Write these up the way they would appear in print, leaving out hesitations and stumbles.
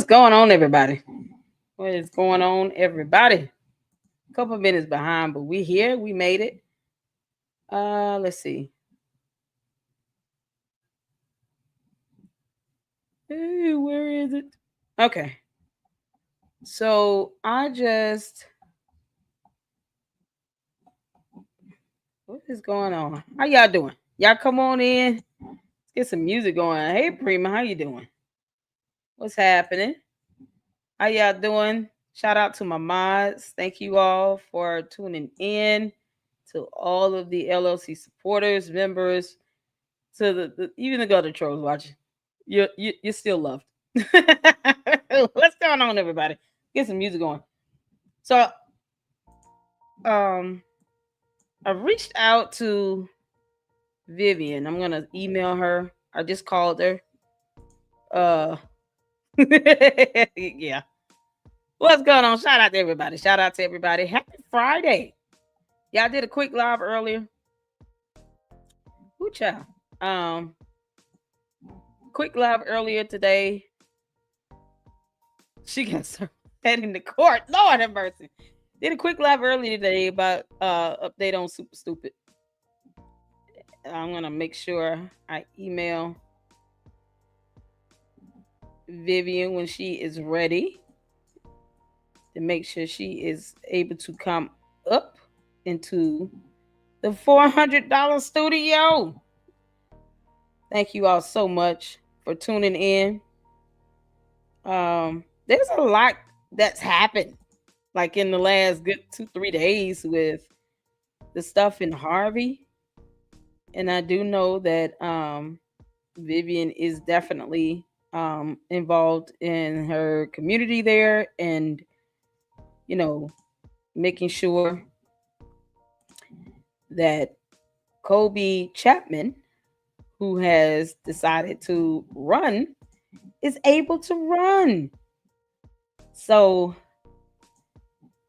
going on, everybody? What is going on, everybody? A couple of minutes behind, but we here. We made it. Let's see. Hey, where is it? Okay. So what is going on? How y'all doing? Y'all come on in. Let's get some music going. Hey, Prima, how you doing? What's happening? How y'all doing? Shout out to my mods. Thank you all for tuning in. To all of the LLC supporters, members, to the even the gutter trolls watching. You're still loved. What's going on, everybody? Get some music going. So, um, I reached out to Vivian. I'm gonna email her. I just called her. Uh, yeah. What's going on? Shout out to everybody. Shout out to everybody. Happy Friday. Y'all did a quick live earlier. Woo child. Um, quick live earlier today. She got her head in the court. Lord have mercy. Did a quick live earlier today about update on Super Stupid. I'm gonna make sure I email Vivian when she is ready to make sure she is able to come up into the $400 studio. Thank you all so much for tuning in. There's a lot that's happened, like in the last good 2-3 days with the stuff in Harvey, and I do know that Vivian is definitely involved in her community there, and making sure that Kobe Chapman, who has decided to run, is able to run. So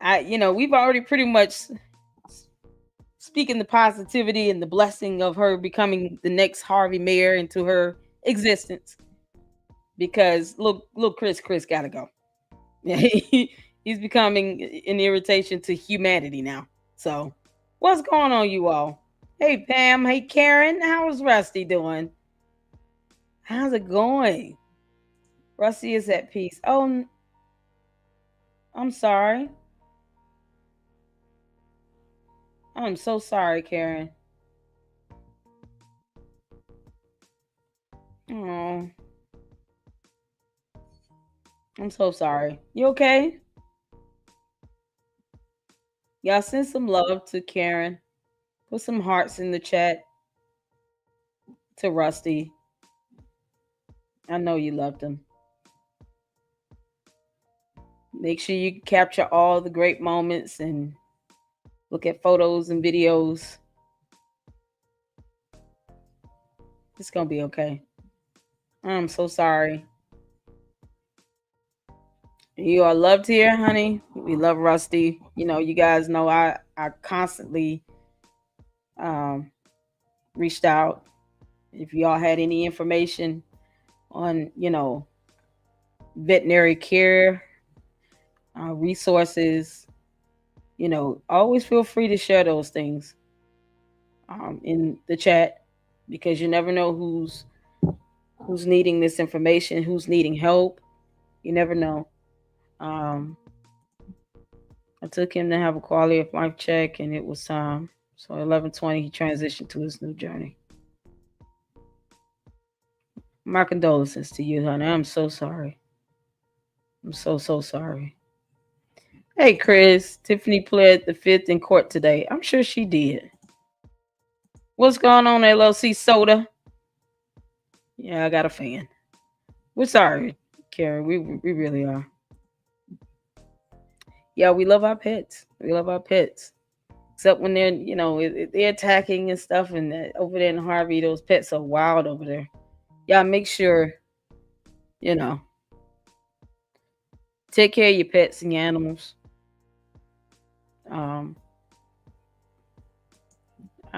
we've already pretty much speaking the positivity and the blessing of her becoming the next Harvey mayor into her existence. Because look, Chris gotta go. He's becoming an irritation to humanity now. So, what's going on, you all? Hey, Pam. Hey, Karen. How's Rusty doing? How's it going? Rusty is at peace. Oh, I'm sorry. I'm so sorry, Karen. Oh, I'm so sorry. You okay? Y'all send some love to Karen. Put some hearts in the chat to Rusty. I know you loved him. Make sure you capture all the great moments and look at photos and videos. It's going to be okay. I'm so sorry. You are loved here, honey. We love Rusty. You guys know I constantly reached out. If y'all had any information on, veterinary care, resources, always feel free to share those things in the chat, because you never know who's needing this information, who's needing help. You never know. I took him to have a quality of life check, and it was so 11/20 he transitioned to his new journey. My condolences to you, honey. I'm so sorry. I'm so sorry. Hey, Chris. Tiffany pled the fifth in court today. I'm sure she did. What's going on, LLC Soda? Yeah, I got a fan. We're sorry, Karen. We really are. Yeah, we love our pets. We love our pets. Except when they're, they're attacking and stuff, and over there in Harvey, those pets are wild over there. Y'all make sure, take care of your pets and your animals. I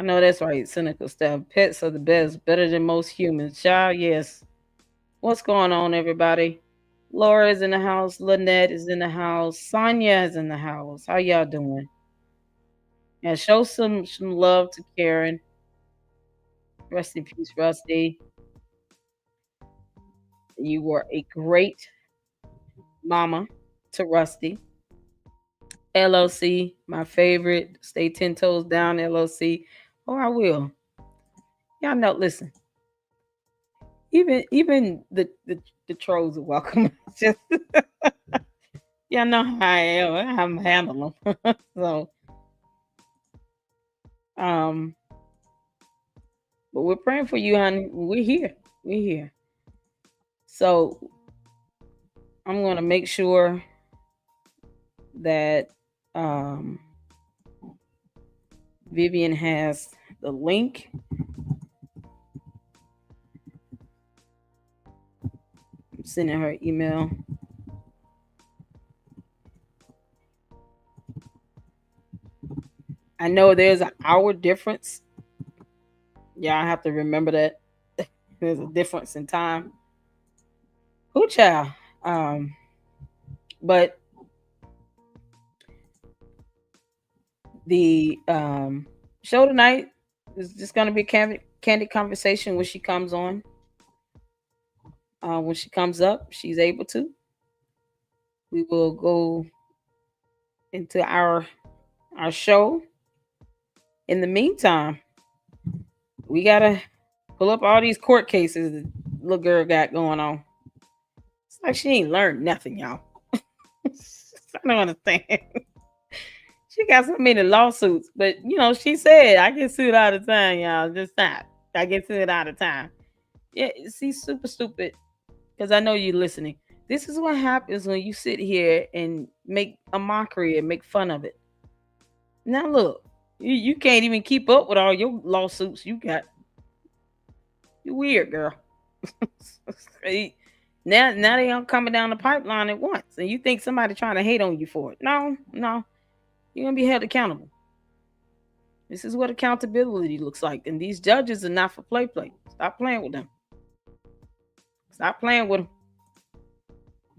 know that's right, cynical stuff. Pets are the best, better than most humans. Child, yes. What's going on, everybody? Laura is in the house. Lynette is in the house. Sonia is in the house. How y'all doing? Yeah, show some love to Karen. Rest in peace, Rusty. You were a great mama to Rusty. LOC, my favorite. Stay 10 toes down, LOC. Oh, I will. Y'all know, listen, even the trolls are welcome. Just y'all know how I am. I'm handle them. So um, but we're praying for you, honey. We're here. We're here. So I'm gonna make sure that um Vivian has the link. I'm sending her email. I know there's an hour difference. Y'all have to remember that there's a difference in time. Who child? Um, but the show tonight is just gonna be a candid conversation when she comes on. When she comes up, she's able to. We will go into our show. In the meantime, we gotta pull up all these court cases the little girl got going on. It's like she ain't learned nothing, y'all. I don't understand. She got so many lawsuits, but she said I get sued all the time, y'all. Just stop. I get sued all the time. Yeah, see, super stupid. Because I know you're listening. This is what happens when you sit here and make a mockery and make fun of it. Now look, you can't even keep up with all your lawsuits you got. You weird, girl. now they all coming down the pipeline at once, and you think somebody trying to hate on you for it? No, you're gonna be held accountable. This is what accountability looks like, and these judges are not for play. Stop playing with them. Stop playing with them.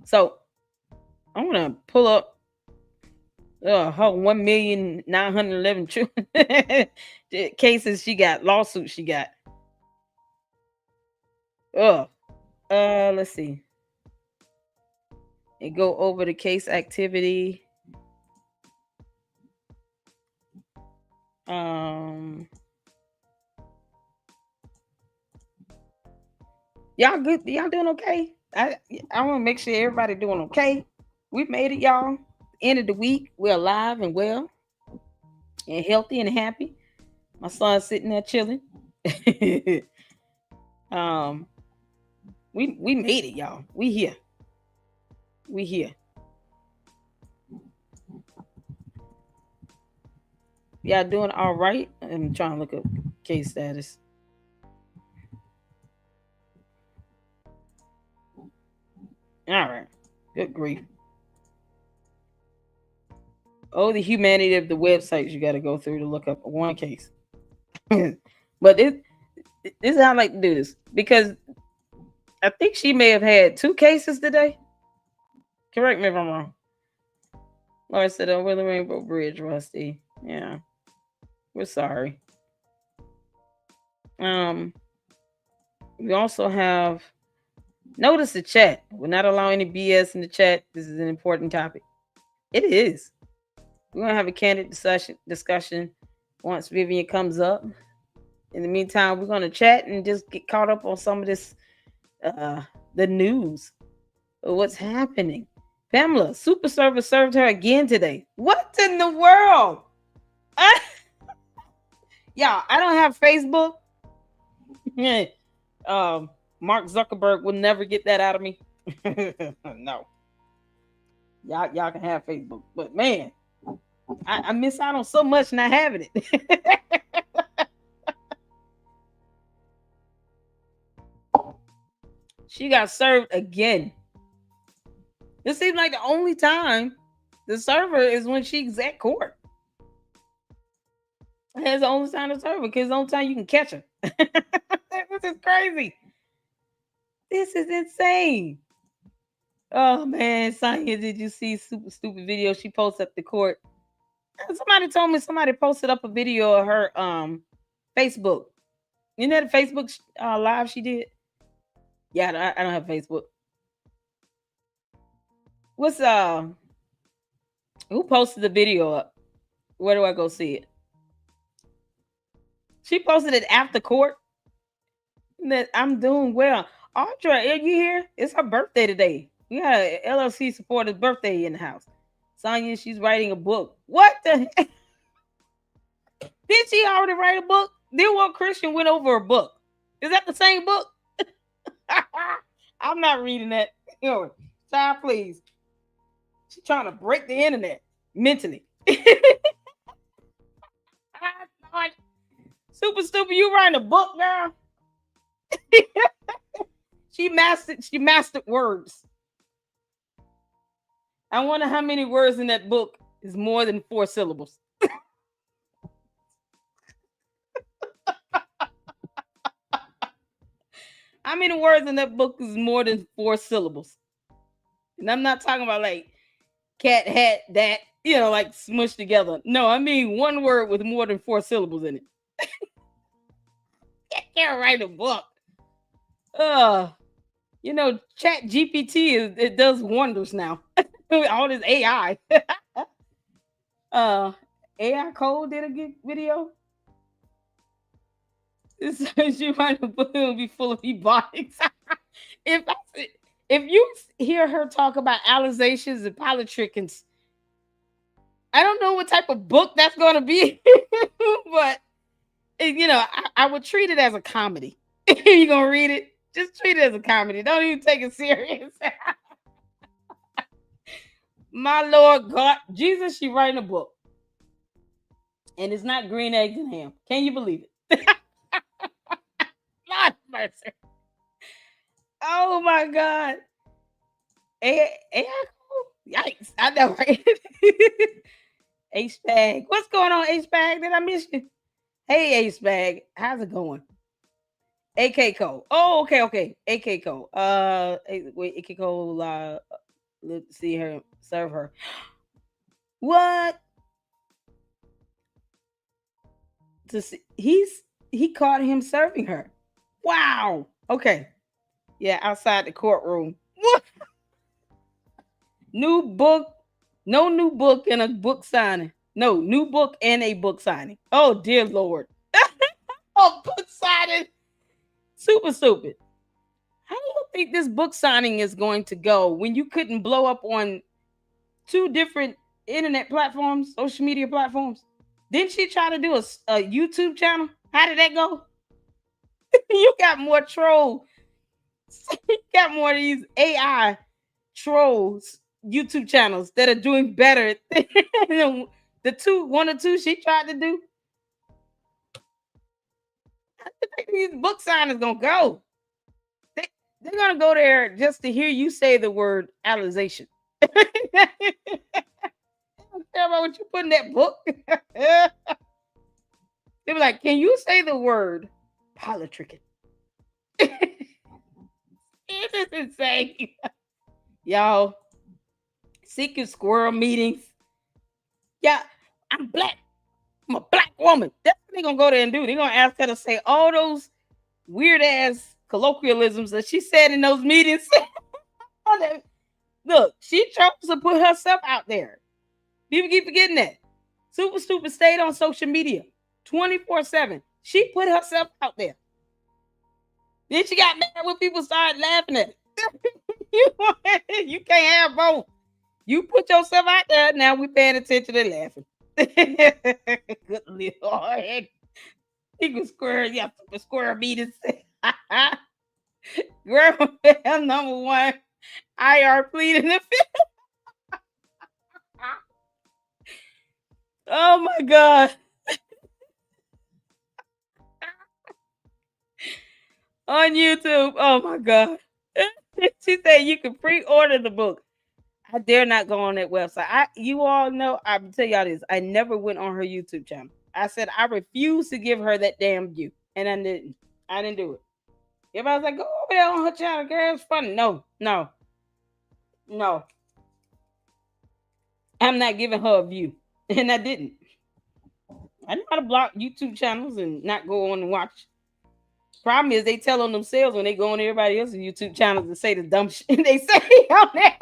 So I'm gonna pull up her 1,911,000 cases she got, lawsuits she got. Ugh. Let's see. And go over the case activity. Y'all good? Y'all doing okay? I want to make sure everybody doing okay. We made it, y'all. End of the week. We're alive and well and healthy and happy. My son's sitting there chilling. um, we made it, y'all. We here. We here. Y'all doing all right? I'm trying to look up case status. All right. Good grief. Oh, the humanity of the websites you got to go through to look up one case. But this is how I like to do this, because I think she may have had 2 cases today. Correct me if I'm wrong. Laura said over the Rainbow Bridge, Rusty. Yeah. We're sorry. We also have notice the chat. We're not allowing any BS in the chat. This is an important topic. It is. We're gonna have a candid discussion once Vivian comes up. In the meantime, we're gonna chat and just get caught up on some of this the news of what's happening. Pamela, super server served her again today. What in the world? Y'all, I don't have Facebook. Mark Zuckerberg will never get that out of me. No. Y'all can have Facebook, but man, I miss out on so much not having it. She got served again. It seems like the only time the server is when she's at court. That's the only time to serve her, because the only time you can catch her. This is crazy. This is insane. Oh man, Sonya, did you see super stupid video she posted at the court? Somebody told me somebody posted up a video of her Facebook. You know the Facebook live she did? Yeah, I don't have Facebook. What's who posted the video up? Where do I go see it? She posted it after court. That I'm doing well. Audra, are you here? It's her birthday today. We got a LLC supporter's birthday in the house. Sonya, she's writing a book. What the heck? Did she already write a book? Then what Christian went over a book? Is that the same book? I'm not reading that. Child, please. She's trying to break the internet mentally. Super stupid. You writing a book, girl? She mastered words. I wonder how many words in that book is more than 4 syllables. How many words in that book is more than 4 syllables? And I'm not talking about like cat, hat, that, like smushed together. No, I mean one word with more than 4 syllables in it. Can't write a book. Chat GPT it does wonders now. All this AI. AI Code did a good video. She might be full of ebonics. if you hear her talk about alizations and politrickings, I don't know what type of book that's going to be, but I would treat it as a comedy. You gonna read it? Just treat it as a comedy. Don't even take it serious. My Lord God, Jesus, she writing a book, and it's not green eggs and ham. Can you believe it? Lord mercy. Oh my God. Yikes. I know, right? H-Bag. What's going on, H-Bag? Did I miss you? Hey, H-Bag. How's it going? AK Cole. Oh, okay. AK Cole. Wait, AK Cole, let's see her, serve her. What? To see, he caught him serving her. Wow. Okay. Yeah, outside the courtroom. What? New book. No new book and a book signing. No, new book and a book signing. Oh, dear Lord. Oh, book signing. Super stupid. How do you think this book signing is going to go when you couldn't blow up on 2 different internet platforms, social media platforms? Didn't she try to do a YouTube channel? How did that go? You got more trolls. You got more of these AI trolls YouTube channels that are doing better than one or two she tried to do. I think these book signers gonna go. They're gonna go there just to hear you say the word alization. I don't care about what you put in that book. They were like, "Can you say the word politricking?" It is insane, y'all. Secret squirrel meetings. Yeah, I'm black. I'm a black woman. That's what they're gonna go there and do. They're gonna ask her to say all those weird ass colloquialisms that she said in those meetings. Look, she chose to put herself out there. People keep forgetting that. Super stupid stayed on social media 24/7. She put herself out there. Then she got mad when people started laughing at it. You can't have both. You put yourself out there, now we paying attention and laughing. Good Lord. Secret square, yeah, super square meetings. Girl, number 1. IR pleading the fifth. Oh my God. On YouTube. Oh my God. She said you can pre-order the book. I dare not go on that website. You all know, I'll tell y'all this. I never went on her YouTube channel. I said I refuse to give her that damn view. And I didn't. I didn't do it. Everybody was like, go over there on her channel, girl. It's funny. No. No, I'm not giving her a view. And I didn't. I know how to block YouTube channels and not go on and watch. Problem is, they tell on themselves when they go on everybody else's YouTube channels and say the dumb shit they say on there.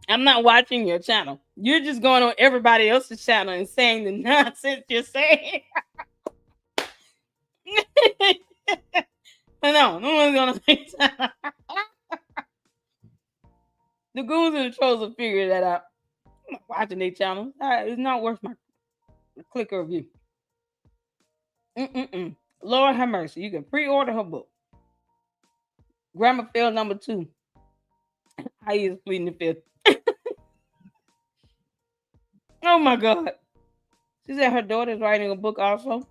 I'm not watching your channel. You're just going on everybody else's channel and saying the nonsense you're saying. No one's gonna say that. The goons and the trolls will figure that out. I'm not watching their channel. It's not worth my click or view. Lord have mercy. You can pre-order her book. Grammar fail number 2. I is pleading the fifth. Oh my God. She said her daughter's writing a book also.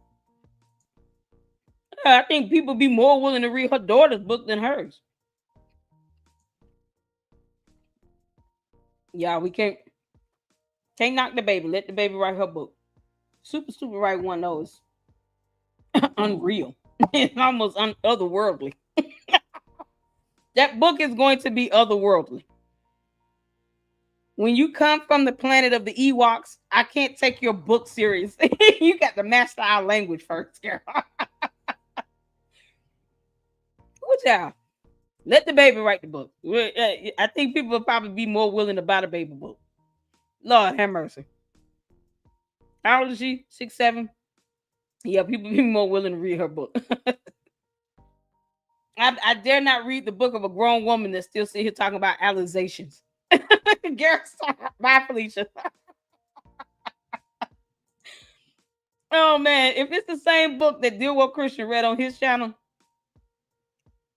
I think people be more willing to read her daughter's book than hers. Yeah, we can't knock the baby. Let the baby write her book. Super write one knows. Unreal. It's almost otherworldly. That book is going to be otherworldly. When you come from the planet of the Ewoks, I can't take your book serious. You got to master our language first, girl. Good job. Let the baby write the book. I think people will probably be more willing to buy the baby book. Lord have mercy. How old is she? 6, 7? Yeah, people be more willing to read her book. I dare not read the book of a grown woman that still sit here talking about alizations. Girl, bye, Felicia. Oh man, if it's the same book that Deal Well Christian read on his channel,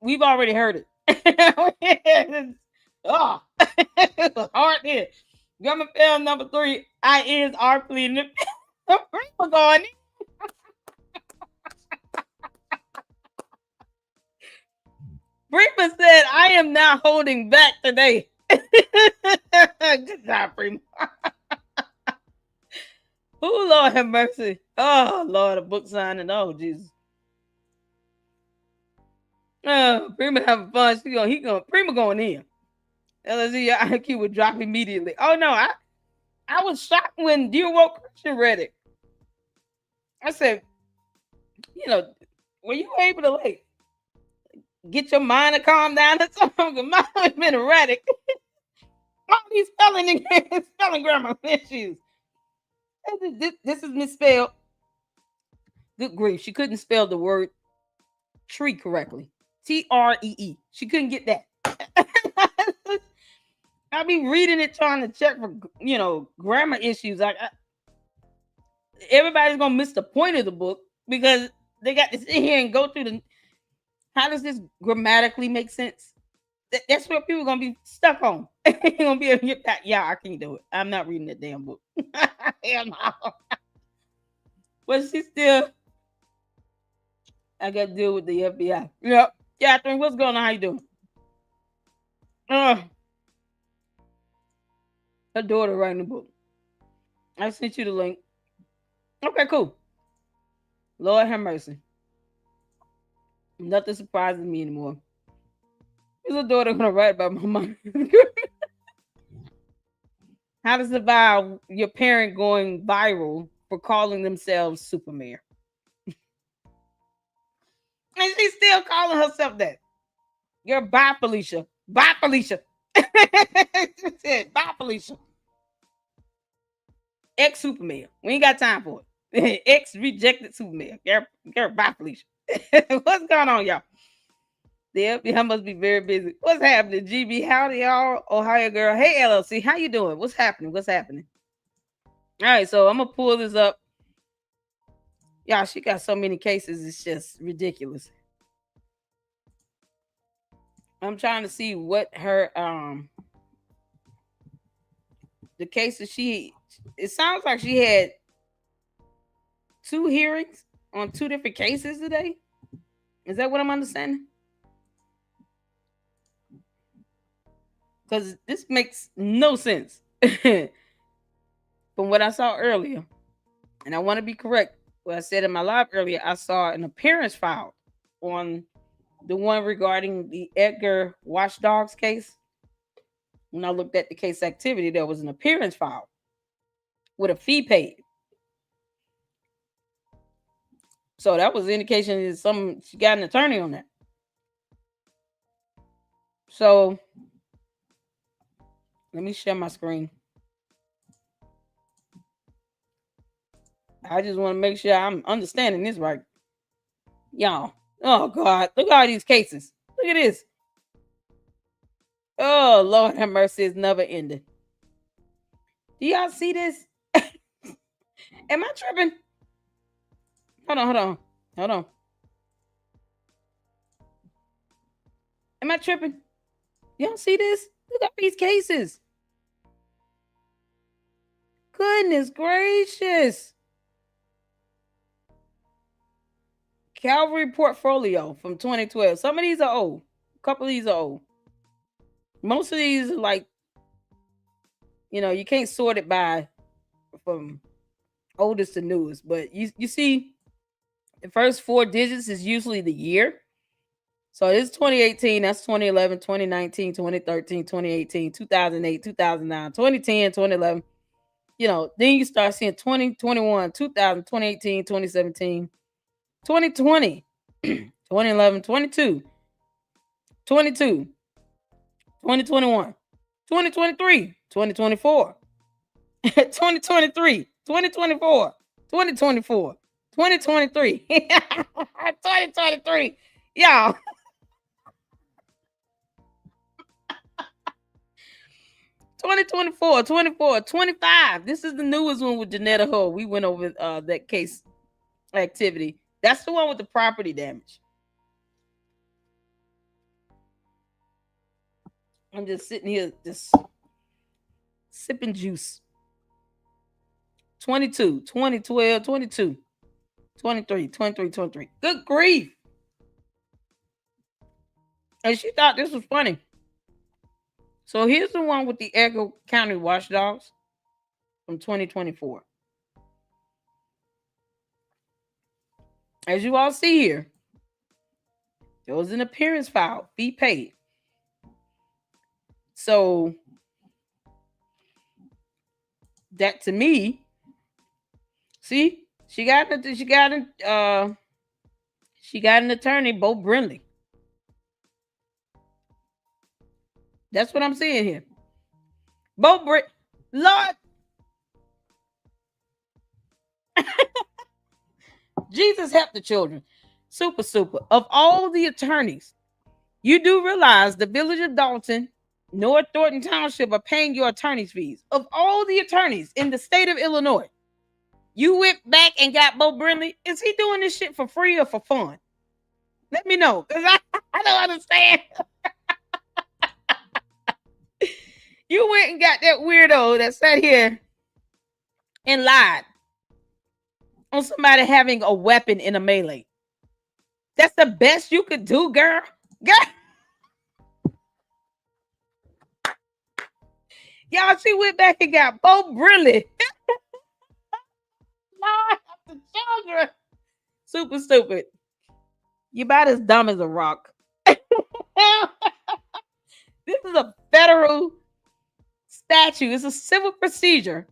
we've already heard it. Oh, it was hard there. Grammar fail number 3. I is are pleading. We're going. Prima said, I am not holding back today. Good job, Prima. Oh, Lord have mercy. Oh, Lord, a book signing. Oh, Jesus. Oh, Prima having fun. Prima going in. LSE, your IQ would drop immediately. Oh, no, I was shocked when Dear Woke Christian read it. I said, were you able to, like, get your mind to calm down or something? Mine has been erratic. All these spelling grammar issues. This is misspelled. Good grief. She couldn't spell the word tree correctly. Tree. She couldn't get that. I'll be reading it trying to check for grammar issues. Everybody's gonna miss the point of the book because they got to sit here and go through the how does this grammatically make sense? That's what people are gonna be stuck on. You're gonna be able to get that. Yeah, I can't do it. I'm not reading that damn book. Hell no. But she still I got to deal with the FBI. Yep. Catherine, what's going on? How you doing? Her daughter writing the book. I sent you the link. Okay, cool. Lord have mercy. Nothing surprises me anymore. Is a daughter gonna write about my mom? How to survive your parent going viral for calling themselves Superman? And she's still calling herself that. You're bye, Felicia. Bye, Felicia. Bye, Felicia. Ex Superman. We ain't got time for it. Ex rejected Superman. Girl, bye, Felicia. What's going on, y'all? The FBI must be very busy. What's happening, GB? Howdy, y'all. Ohio girl. Hey, LLC. How you doing? What's happening? All right, so I'm gonna pull this up. Y'all, she got so many cases. It's just ridiculous. I'm trying to see what her the cases it sounds like she had 2 hearings on 2 different cases today. Is that what I'm understanding? Because this makes no sense from what I saw earlier. And I want to be correct. What I said in my live earlier, I saw an appearance filed on the one regarding the Edgar Watchdogs case. When I looked at the case activity, there was an appearance filed with a fee paid. So that was the indication that she got an attorney on that. So let me share my screen. I just want to make sure I'm understanding this right. Y'all. Oh God. Look at all these cases. Look at this. Oh Lord have mercy, it's never ending. Do y'all see this? Am I tripping? Hold on. Am I tripping? Y'all see this? Look at these cases. Goodness gracious. Calvary Portfolio from 2012. Some of these are old. A couple of these are old. Most of these are like, you can't sort it by from oldest to newest. But you see, the first 4 digits is usually the year. So it's 2018, that's 2011, 2019, 2013, 2018, 2008, 2009, 2010, 2011. Then you start seeing 2021, 2000, 2018, 2017, 2020, 2011, 22, 22, 2021, 2023, 2024, 2023, 2024, 2024, 2023, 2023. Y'all. 2024, 24, 25. This is the newest one with Janetta Hull. We went over that case activity. That's the one with the property damage. I'm just sitting here just sipping juice. 22, 2012, 22, 23, 23, 23. Good grief. And she thought this was funny. So here's the one with the Edgar County Watchdogs from 2024. As you all see here, there was an appearance file, fee paid. So that to me, see, she got an attorney, Bo Brindley. That's what I'm seeing here. Lord. Jesus help the children. Super. Of all the attorneys, you do realize the village of Dolton, North Thornton Township are paying your attorney's fees. Of all the attorneys in the state of Illinois, you went back and got Bo Brindley. Is he doing this shit for free or for fun? Let me know, because I don't understand. You went and got that weirdo that sat here and lied on somebody having a weapon in a melee. That's the best you could do, girl. Y'all, she went back and got Bo Brindley. Lord, the children. Super stupid. You about as dumb as a rock. This is a federal statute. It's a civil procedure,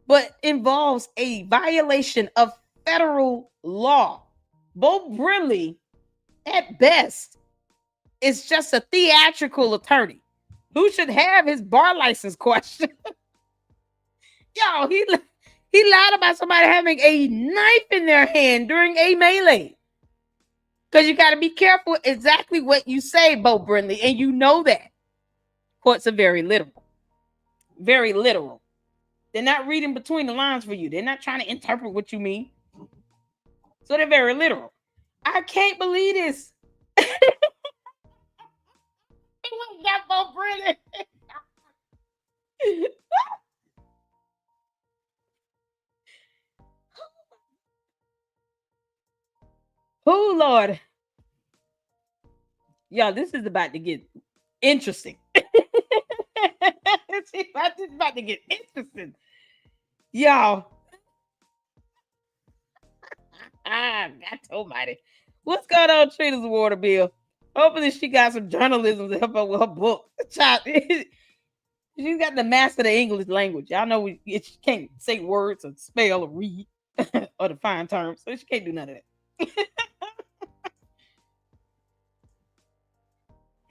but involves a violation of federal law. Bo Brindley, at best, is just a theatrical attorney who should have his bar license questioned. Yo, he lied about somebody having a knife in their hand during a melee. Because you got to be careful exactly what you say, Bo Brindley, and you know that. Courts are very literal. Very literal. They're not reading between the lines for you. They're not trying to interpret what you mean. So they're very literal. I can't believe this. Got Bo Brindley. Oh, Lord. Y'all, this is about to get interesting. It's about to get interesting. Y'all. God almighty. What's going on, Trina's water bill? Hopefully, she got some journalism to help her with her book. Child, she's got to master the English language. Y'all know she can't say words or spell or read or define terms, so she can't do none of that.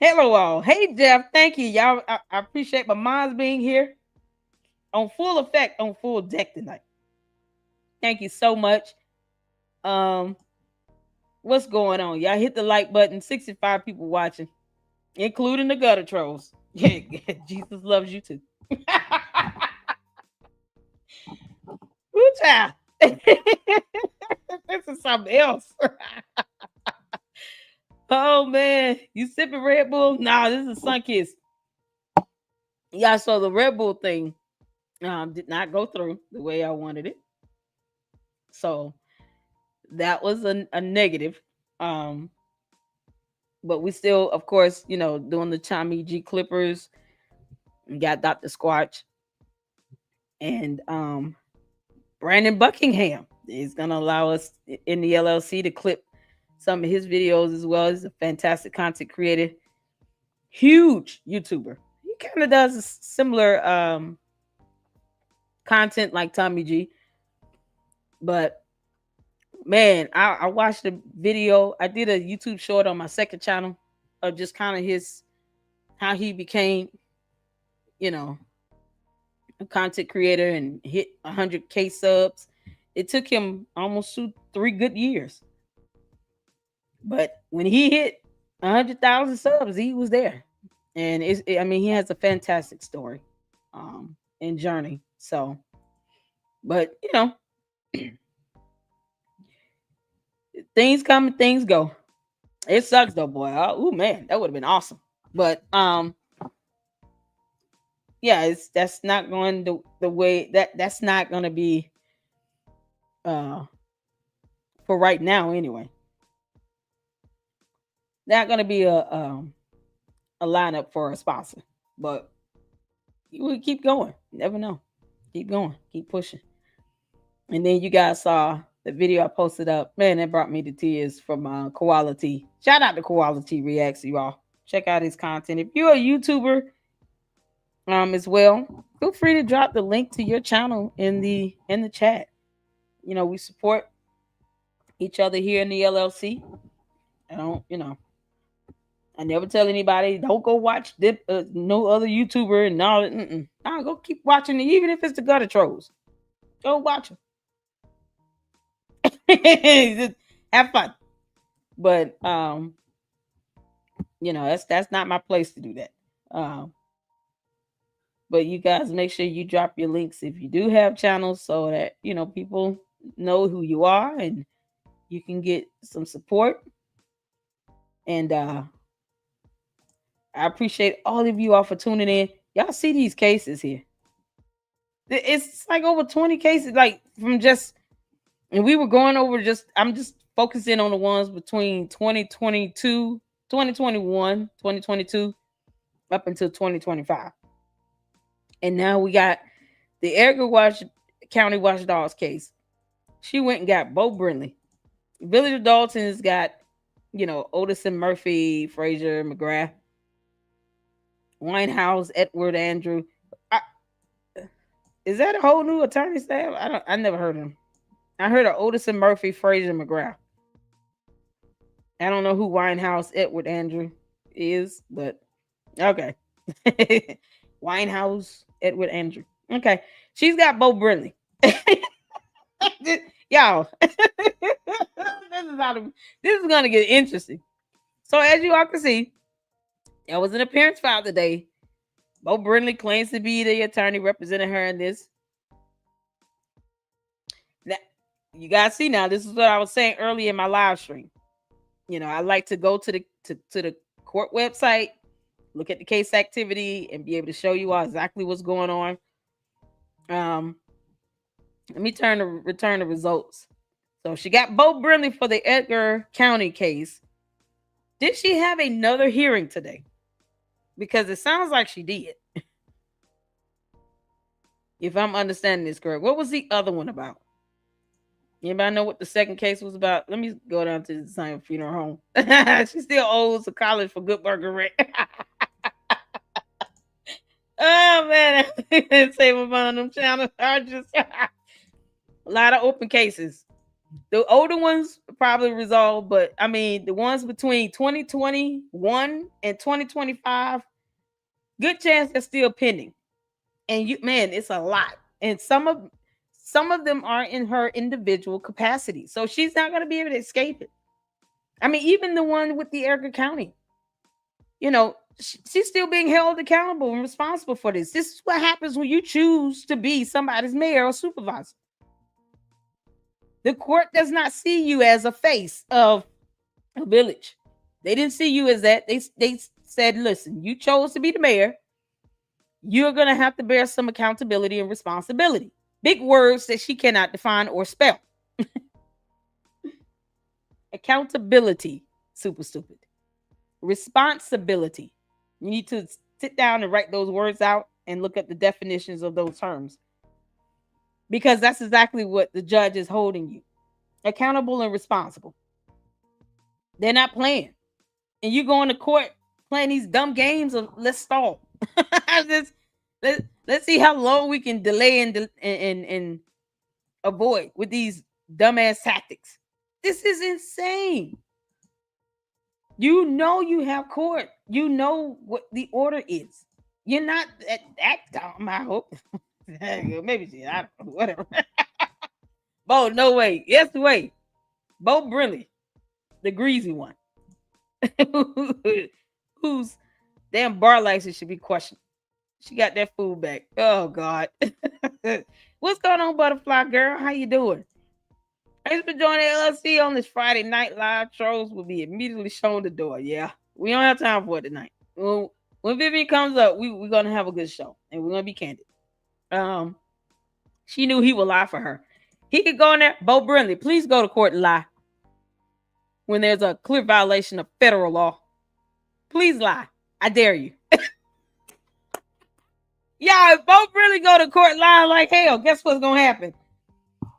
Hello, all. Hey, Jeff. Thank you, y'all. I appreciate my mom's being here on full effect, on full deck tonight. Thank you so much. Um, what's going on? Y'all hit the like button. 65 people watching, including the gutter trolls. Yeah, Jesus loves you too. Woo child. This is something else. Oh man, you sipping Red Bull? Nah, this is Sunkiss. Yeah, so the Red Bull thing did not go through the way I wanted it. So that was a negative. Um, but we still, of course, doing the Chami G Clippers. We got Dr. Squatch and Brandon Buckingham is gonna allow us in the LLC to clip some of his videos as well. He's a fantastic content creator, huge YouTuber. He kind of does a similar content like Tommy G, but man, I watched a video. I did a YouTube short on my second channel of just kind of how he became, a content creator and hit 100K subs. It took him almost 3 good years. But when he hit 100,000 subs, he was there. And he has a fantastic story and journey. So, but things come and things go. It sucks though, boy. Oh man, that would have been awesome. But yeah, that's not going the way that's not going to be for right now anyway. Not going to be a lineup for a sponsor, but you will keep going. You never know. Keep going. Keep pushing. And then you guys saw the video I posted up. Man, that brought me to tears from Quality. Shout out to Quality Reacts, you all. Check out his content. If you're a YouTuber as well, feel free to drop the link to your channel in the chat. We support each other here in the LLC. I never tell anybody don't go watch no other YouTuber and all. Nah, go keep watching it, even if it's the gutter trolls. Go watch them. Just have fun. But that's not my place to do that. But you guys make sure you drop your links if you do have channels so that people know who you are and you can get some support. And I appreciate all of you all for tuning in. Y'all see these cases here. It's like over 20 cases, like from just, and we were going over I'm just focusing on the ones between 2022, 2021, 2022, up until 2025. And now we got the Edgar County Watchdogs case. She went and got Bo Brindley. Village of Dolton has got, Odison Murphy, Frazier, McGrath, Winehouse, Edward Andrew. Is that a whole new attorney staff? I never heard of him. I heard of Odison Murphy, Frazier, McGrath. I don't know who Winehouse, Edward Andrew is, but okay. Winehouse, Edward Andrew. Okay. She's got Bo Brindley. Y'all. This is gonna get interesting. So as you all can see, there was an appearance filed today. Bo Brindley claims to be the attorney representing her in this. Now, you guys see now, this is what I was saying earlier in my live stream. I like to go to the court website, look at the case activity, and be able to show you all exactly what's going on. Let me return the results. So she got Bo Brindley for the Edgar County case. Did she have another hearing today? Because it sounds like she did. If I'm understanding this correct. What was the other one about? Anybody know what the second case was about? Let me go down to the same funeral home. She still owes a college for Good Burger rent. Oh man, save them on them channel charges. A lot of open cases. The older ones probably resolved, but I mean the ones between 2021 and 2025, good chance they're still pending. And you, man, it's a lot. And some of them are in her individual capacity, so she's not going to be able to escape it. I mean, even the one with the Edgar County, she's still being held accountable and responsible for this. This is what happens when you choose to be somebody's mayor or supervisor. The court does not see you as a face of a village. They didn't see you as that. They said, listen, you chose to be the mayor. You're going to have to bear some accountability and responsibility. Big words that she cannot define or spell. Accountability, super stupid. Responsibility. You need to sit down and write those words out and look at the definitions of those terms. Because that's exactly what the judge is holding you. Accountable and responsible. They're not playing. And you go into court playing these dumb games of let's stall. Let's see how long we can delay and avoid with these dumbass tactics. This is insane. You know you have court. You know what the order is. You're not that dumb, I hope. Maybe she, I don't know, whatever. Bo, no way. Yes, way. Bo Brinley, the greasy one. Whose damn bar license should be questioned. She got that food back. Oh God. What's going on, butterfly girl? How you doing? Thanks for joining LLC on this Friday night live. Trolls will be immediately shown the door. Yeah, we don't have time for it tonight. When Vivian comes up, we're gonna have a good show and we're gonna be candid. She knew he would lie for her. He could go in there. Bo Brinley, please go to court and lie when there's a clear violation of federal law. Please lie. I dare you. Yeah, if Bo Brinley go to court lying like hell, guess what's gonna happen?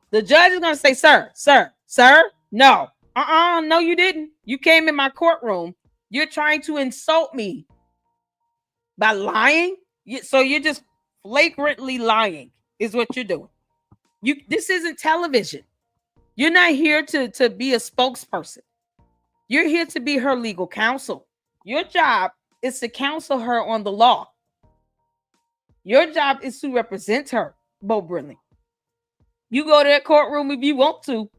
The judge is gonna say, sir, no. No, you didn't. You came in my courtroom. You're trying to insult me by lying. So you're just flagrantly lying, is what you're doing. This isn't television. You're not here to be a spokesperson. You're here to be her legal counsel. Your job is to counsel her on the law. Your job is to represent her, Bo Brinley. You go to that courtroom if you want to,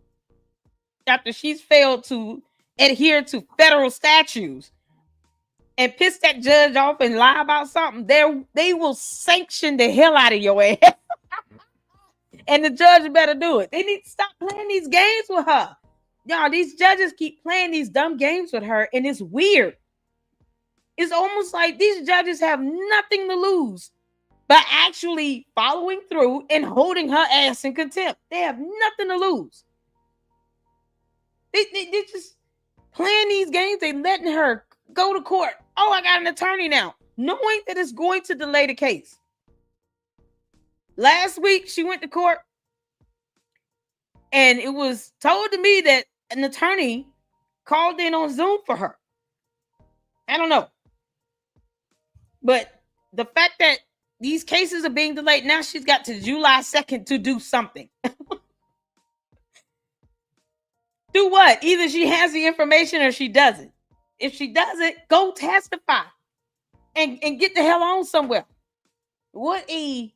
after she's failed to adhere to federal statutes and piss that judge off and lie about something, they will sanction the hell out of your ass. And the judge better do it. They need to stop playing these games with her. Y'all, these judges keep playing these dumb games with her, and it's weird. It's almost like these judges have nothing to lose by actually following through and holding her ass in contempt. They have nothing to lose. They just playing these games. They letting her go to court. Oh, I got an attorney now, knowing that it's going to delay the case. Last week, she went to court, and it was told to me that an attorney called in on Zoom for her. I don't know. But the fact that these cases are being delayed, now she's got to July 2nd to do something. Do what? Either she has the information or she doesn't. If she doesn't, go testify and get the hell on somewhere. What a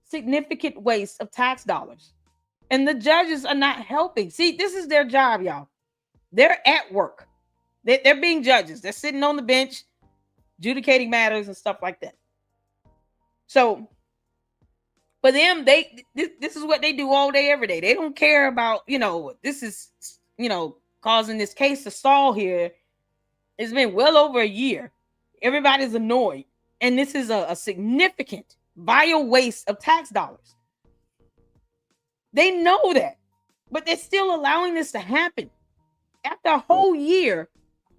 significant waste of tax dollars. And the judges are not helping. See, this is their job, y'all. They're at work. They're being judges. They're sitting on the bench, adjudicating matters and stuff like that. So for them, this is what they do all day, every day. They don't care about, this is, causing this case to stall here. It's been well over a year. Everybody's annoyed. And this is a significant, vile waste of tax dollars. They know that, but they're still allowing this to happen. After a whole year,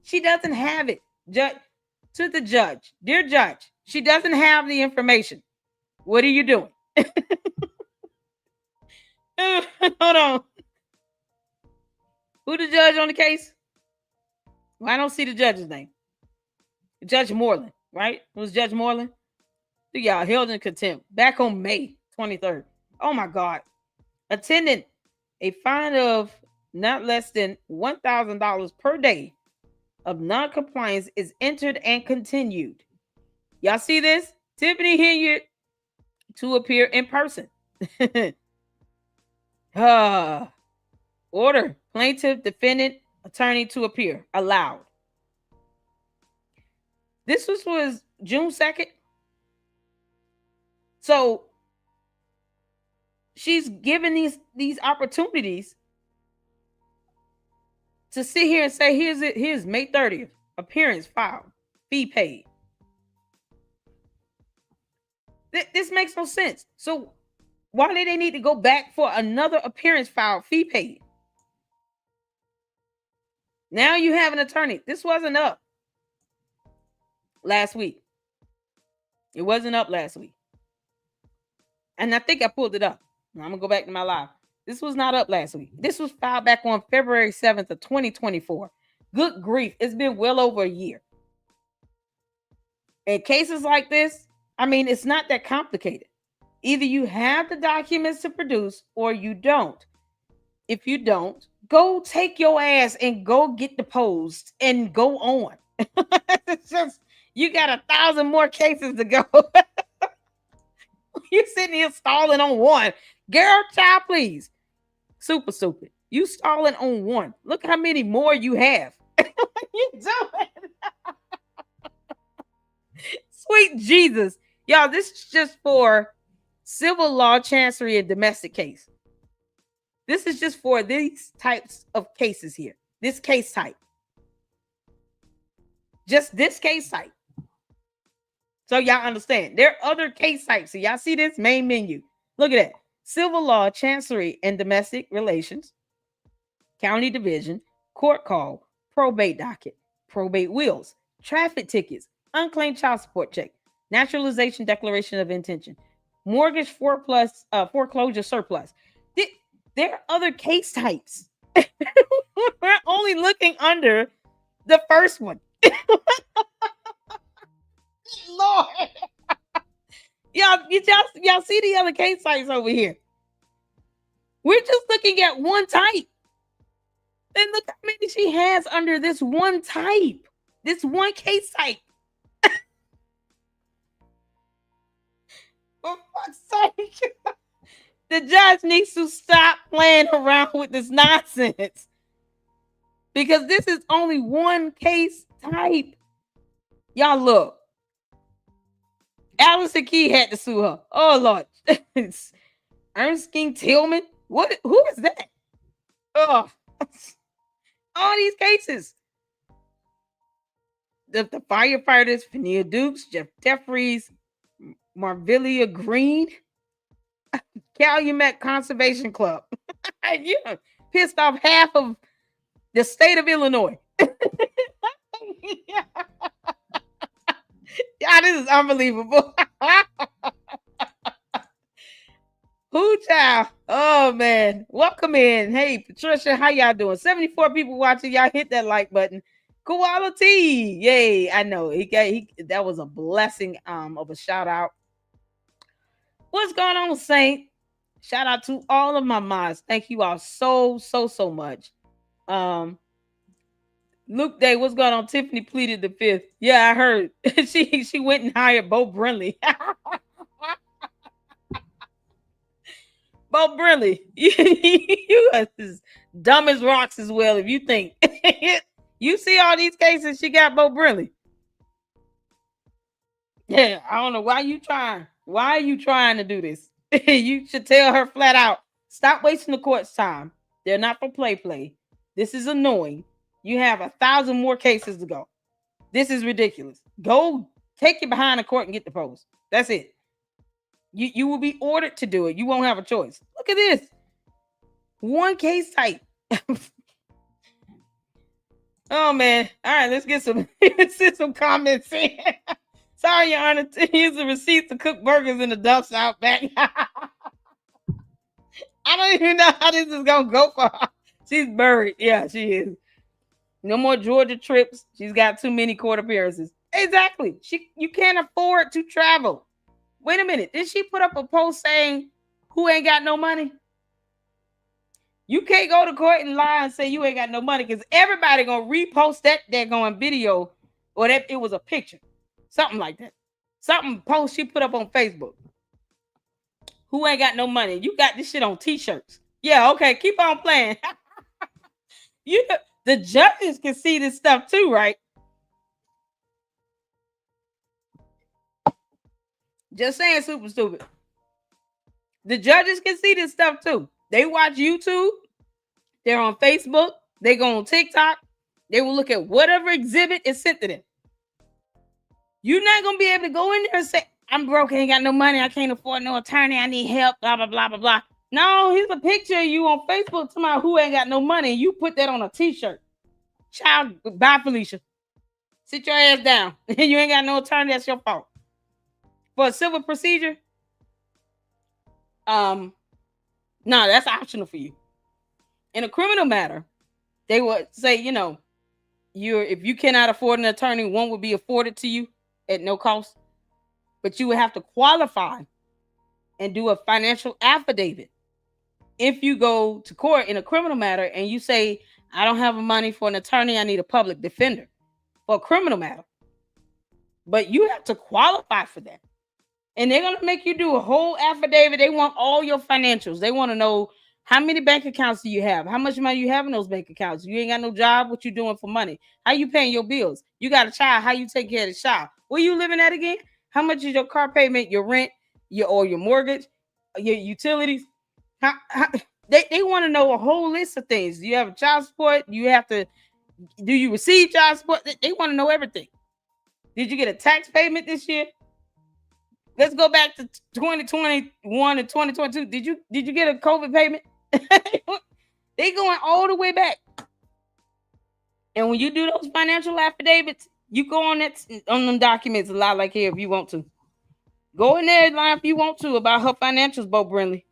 she doesn't have it. To the judge, dear judge, she doesn't have the information. What are you doing? Hold on. Who the judge on the case? Well, I don't see the judge's name. Judge Moreland, right? It was Judge Moreland. Y'all held in contempt back on May 23rd. Oh my God. Attendant, a fine of not less than $1,000 per day of non-compliance is entered and continued. Y'all see this? Tiffany Hilliard to appear in person. Order. Plaintiff, defendant, attorney to appear. Allowed. This was June 2nd. So she's given these opportunities to sit here and say, here's May 30th. Appearance filed. Fee paid. This makes no sense. So why do they need to go back for another appearance filed, fee paid? Now you have an attorney. This wasn't up last week. It wasn't up last week. And I think I pulled it up. I'm going to go back to my live. This was not up last week. This was filed back on February 7th of 2024. Good grief. It's been well over a year. In cases like this, I mean, it's not that complicated. Either you have the documents to produce or you don't. If you don't, go take your ass and go get deposed and go on. It's just, you got 1,000 more cases to go. You sitting here stalling on one. Girl, child, please. Super stupid. You stalling on one. Look how many more you have. What you doing? Sweet Jesus. Y'all, this is just for civil law, chancery, and domestic case. This is just for these types of cases here. This case type. Just this case type. So y'all understand. There are other case types. So y'all see this main menu. Look at that. Civil law, chancery, and domestic relations. County division. Court call. Probate docket. Probate wills. Traffic tickets. Unclaimed child support check. Naturalization declaration of intention. Mortgage foreclosure surplus. There are other case types. We're only looking under the first one. Lord. y'all see the other case types over here. We're just looking at one type. And look how many she has under this one type. This one case type. For fuck's sake. The judge needs to stop playing around with this nonsense. Because this is only one case type. Y'all look. Allison Key had to sue her. Oh, Lord. Ernestine Tillman? Who is that? Oh. All these cases. The firefighters, Fania Dukes, Jeff Jeffries, Marvillia Green, Calumet Conservation Club. You pissed off half of the state of Illinois. Yeah, this is unbelievable. Who child? Oh man, welcome in. Hey Patricia, how y'all doing? 74 people watching. Y'all hit that like button. Quality, yay! I know that was a blessing. Of a shout out. What's going on, Saint? Shout out to all of my mods. Thank you all so much. Luke Day, what's going on? Tiffany pleaded the fifth. Yeah, I heard. she went and hired Bo Brinley. Bo Brinley, you are as dumb as rocks as well. If you think you see all these cases, she got Bo Brinley. Yeah, I don't know why you trying. Why are you trying to do this? You should tell her flat out, stop wasting the court's time. They're not for play. This is annoying. You have 1,000 more cases to go. This is ridiculous. Go take it behind the court and get the post. That's it. You will be ordered to do it. You won't have a choice. Look at this. One case type. Oh man. All right, let's get some comments in. Sorry, Your Honor. Here's the receipts to cook burgers in the dumps out back. I don't even know how this is gonna go for her. She's buried. Yeah, she is. No more Georgia trips. She's got too many court appearances. Exactly. You can't afford to travel. Wait a minute. Did she put up a post saying who ain't got no money? You can't go to court and lie and say you ain't got no money because everybody gonna repost that going video or that it was a picture. Something like that. Something post she put up on Facebook. Who ain't got no money? You got this shit on t-shirts. Yeah, okay, keep on playing. You the judges can see this stuff too, right? Just saying super stupid. The judges can see this stuff too. They watch YouTube, they're on Facebook, they go on TikTok, they will look at whatever exhibit is sent to them. You're not gonna be able to go in there and say, I'm broke, I ain't got no money, I can't afford no attorney, I need help, blah blah blah blah blah. No, here's a picture of you on Facebook to my who ain't got no money. You put that on a t-shirt. Child, bye Felicia. Sit your ass down. You ain't got no attorney, that's your fault. For a civil procedure, no, that's optional for you. In a criminal matter, they would say, if you cannot afford an attorney, one would be afforded to you at no cost, but you would have to qualify and do a financial affidavit. If you go to court in a criminal matter and you say, I don't have money for an attorney, I need a public defender for a criminal matter, but you have to qualify for that. And they're going to make you do a whole affidavit. They want all your financials. They want to know how many bank accounts do you have? How much money you have in those bank accounts? You ain't got no job. What you doing for money? How you paying your bills? You got a child. How you take care of the child? Where you living at again? How much is your car payment, your rent, your mortgage, your utilities? They want to know a whole list of things. Do you have a child support? Do you receive child support? They want to know everything. Did you get a tax payment this year? Let's go back to 2021 and 2022. Did you get a COVID payment? They going all the way back. And when you do those financial affidavits, you go on them documents a lot like here if you want to. Go in there and lie if you want to about her financials, Bo Brinley.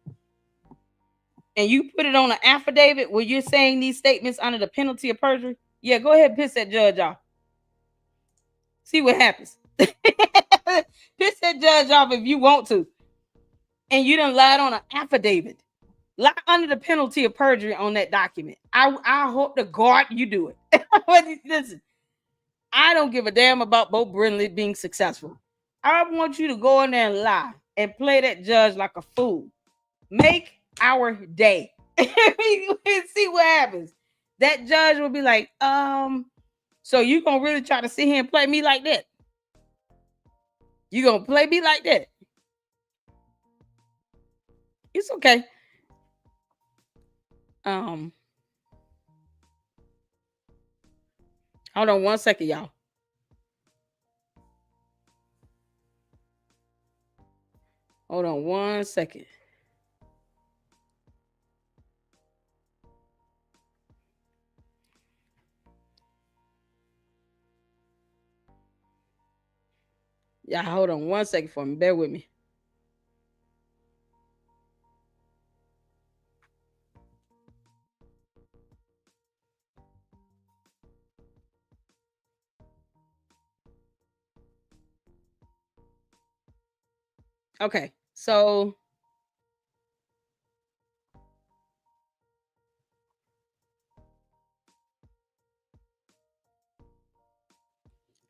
And you put it on an affidavit where you're saying these statements under the penalty of perjury. Yeah, go ahead and piss that judge off. See what happens. Piss that judge off if you want to. And you done lied on an affidavit. Lie under the penalty of perjury on that document. I hope to God you do it. Listen, I don't give a damn about Bo Brinley being successful. I want you to go in there and lie and play that judge like a fool. Make our day. See what happens. That judge will be like, so you gonna really try to sit here and play me like that? You gonna play me like that? It's okay. Hold on one second, y'all. Hold on one second. Yeah, hold on one second for me. Bear with me. Okay, so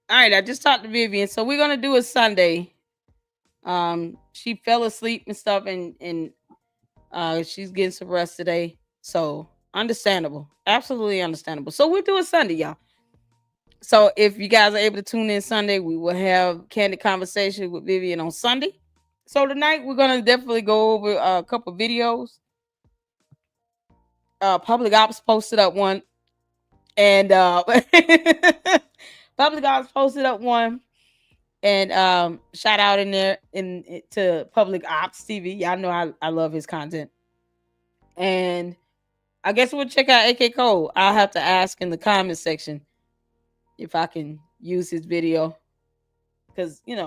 all right, I just talked to Vivian. So we're gonna do a Sunday. She fell asleep and stuff, and she's getting some rest today. So understandable, absolutely understandable. So we'll do a Sunday, y'all. So if you guys are able to tune in Sunday, we will have candid conversation with Vivian on Sunday. So tonight we're gonna definitely go over a couple videos. Public Ops posted up one, and Public Ops posted up one, and shout out in there to Public Ops TV. Y'all know I love his content, and I guess we'll check out AK Cole. I'll have to ask in the comment section if I can use his video, because you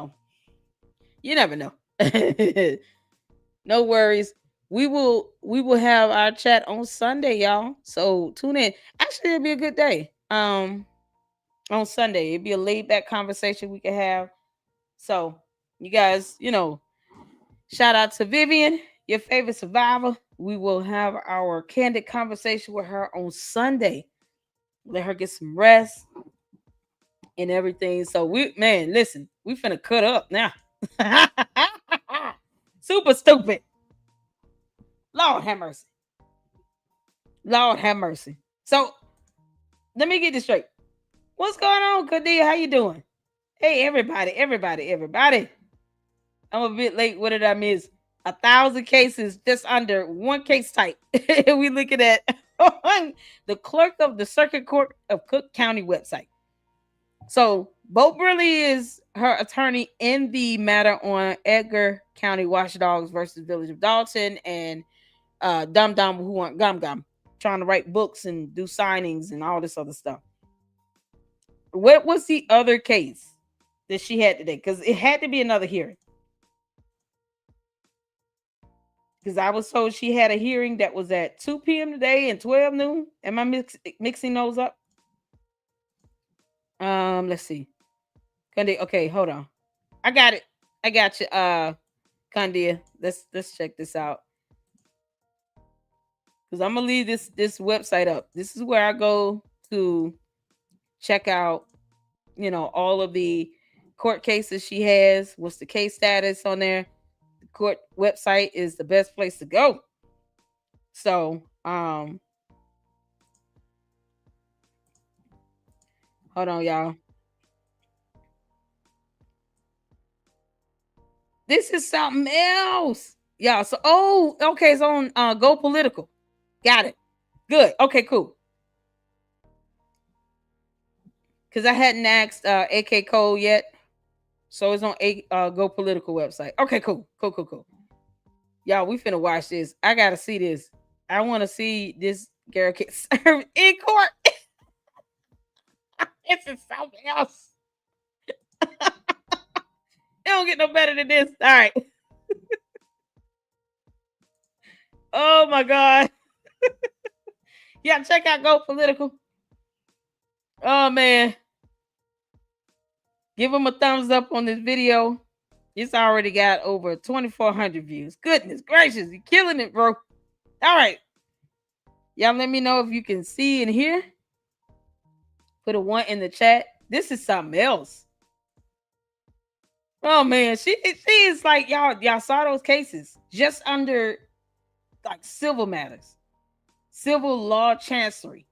never know. No worries. we will have our chat on Sunday, y'all. So tune in. Actually, it'll be a good day. On Sunday, it'll be a laid back conversation we can have. So you guys, shout out to Vivian, your favorite survivor. We will have our candid conversation with her on Sunday. Let her get some rest and everything. So listen, we finna cut up now. Super stupid. Lord have mercy. Lord have mercy. So let me get this straight. What's going on, Kadia? How you doing? Hey, everybody. I'm a bit late. What did I miss? 1,000 cases, just under one case type. We looking at the clerk of the Circuit Court of Cook County website. So Bo Burley is her attorney in the matter on Edgar County Watchdogs versus Village of Dolton, and Dum Dum who want Gum Gum trying to write books and do signings and all this other stuff. What was the other case that she had today? Because it had to be another hearing. Because I was told she had a hearing that was at 2 p.m. today and 12 noon. Am I mixing those up? Let's see. Okay, hold on. I got it. I got you. Candia. Let's check this out. Because I'm gonna leave this website up. This is where I go to check out, all of the court cases she has. What's the case status on there? The court website is the best place to go. So, hold on, y'all. This is something else. Yeah. So, okay. It's on Go Political. Got it. Good. Okay, cool. Because I hadn't asked AK Cole yet. So it's on Go Political website. Okay, cool. Y'all, we finna watch this. I gotta see this. I want to see this girl get served in court. This is something else. It don't get no better than this. All right. Oh my God. Yeah, check out Go Political. Oh man. Give them a thumbs up on this video. It's already got over 2,400 views. Goodness gracious, you're killing it, bro. All right. Y'all let me know if you can see and hear. Put a 1 in the chat. This is something else. Oh man, she is like, y'all saw those cases just under like civil matters, civil law chancery.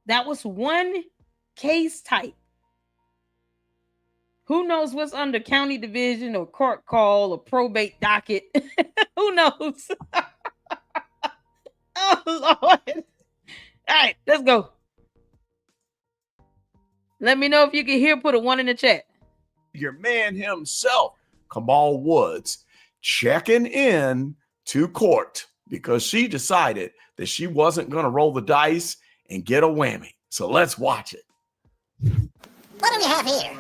That was one case type. Who knows what's under county division or court call or probate docket? Who knows? Oh Lord. All right, let's go. Let me know if you can hear. Put a 1 in the chat. Your man himself, Kamal Woods, checking in to court because she decided that she wasn't going to roll the dice and get a whammy. So let's watch it. What do we have here?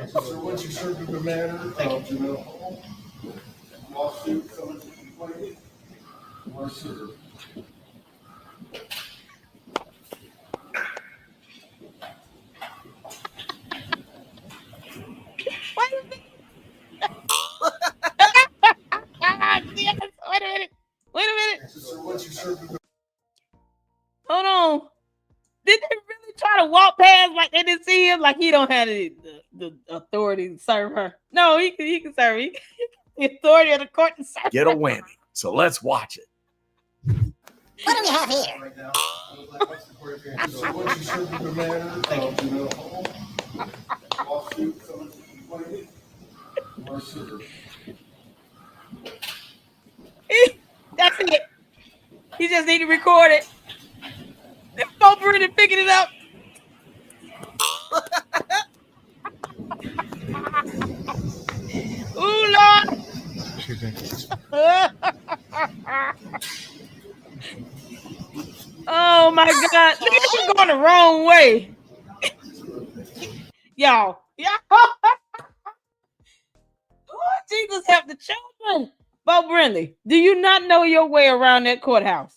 So once you serve the matter of juvenile lawsuit, someone's complaint, or serve. Wait a minute. So once you serve the Hold on. Did they really try to walk past like they didn't see him? Like he don't have the authority to serve her? No, he can serve. He the authority of the court to serve. Get a whammy. So let's watch it. What do we have here? right now, I was like, what's the court appearance? So once you serve the matter of juvenile lawsuit, someone's complaint, or serve. That's it. He just need to record it. They're bumpering and picking it up. Ooh, Lord. Oh, my God. Look at you going the wrong way. Y'all. Oh, Jesus, help the children. Bo Brindley, do you not know your way around that courthouse?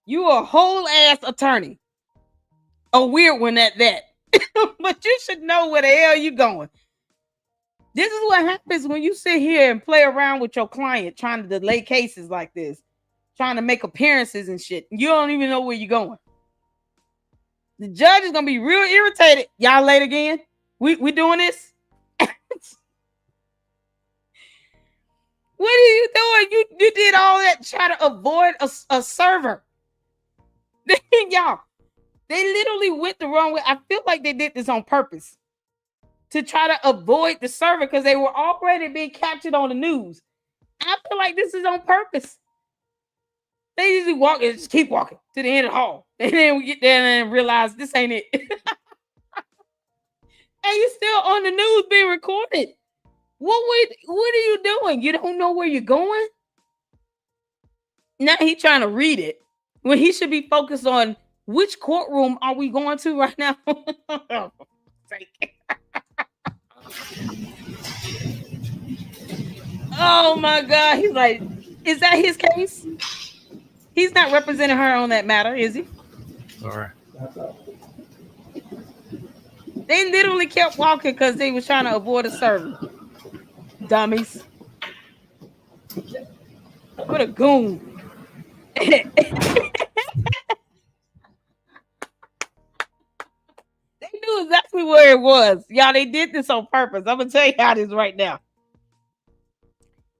You a whole ass attorney. A weird one at that. But you should know where the hell you going. This is what happens when you sit here and play around with your client trying to delay cases like this, trying to make appearances and shit. You don't even know where you're going. The judge is gonna be real irritated. Y'all late again? We doing this? What are you doing? You did all that try to avoid a server. Y'all, they literally went the wrong way. I feel like they did this on purpose to try to avoid the server because they were already being captured on the news. I feel like this is on purpose. They usually walk and just keep walking to the end of the hall. And then we get there and realize this ain't it. And you're still on the news being recorded. What are you doing? You don't know where you're going? Now he's trying to read it when he should be focused on which courtroom are we going to right now? Oh my God. He's like, is that his case? He's not representing her on that matter, is he? All right. They literally kept walking because they was trying to avoid a server. Dummies. What a goon. They knew exactly where it was. Y'all, they did this on purpose. I'm going to tell you how it is right now.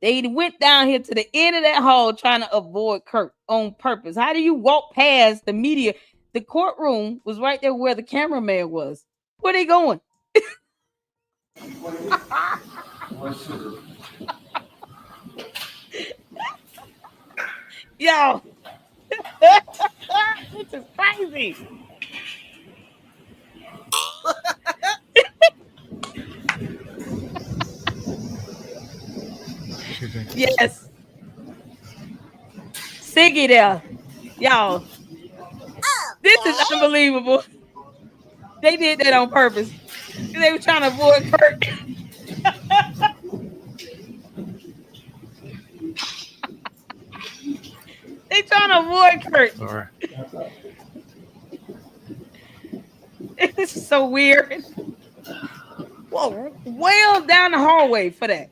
They went down here to the end of that hall trying to avoid Kurt on purpose. How do you walk past the media? The courtroom was right there where the cameraman was. Where they going? Yo, this is crazy. Yes. Siggy there. Y'all. This is unbelievable. They did that on purpose. They were trying to avoid Kurt. They trying to avoid Kurt. All right. This is so weird. Whoa, well down the hallway for that.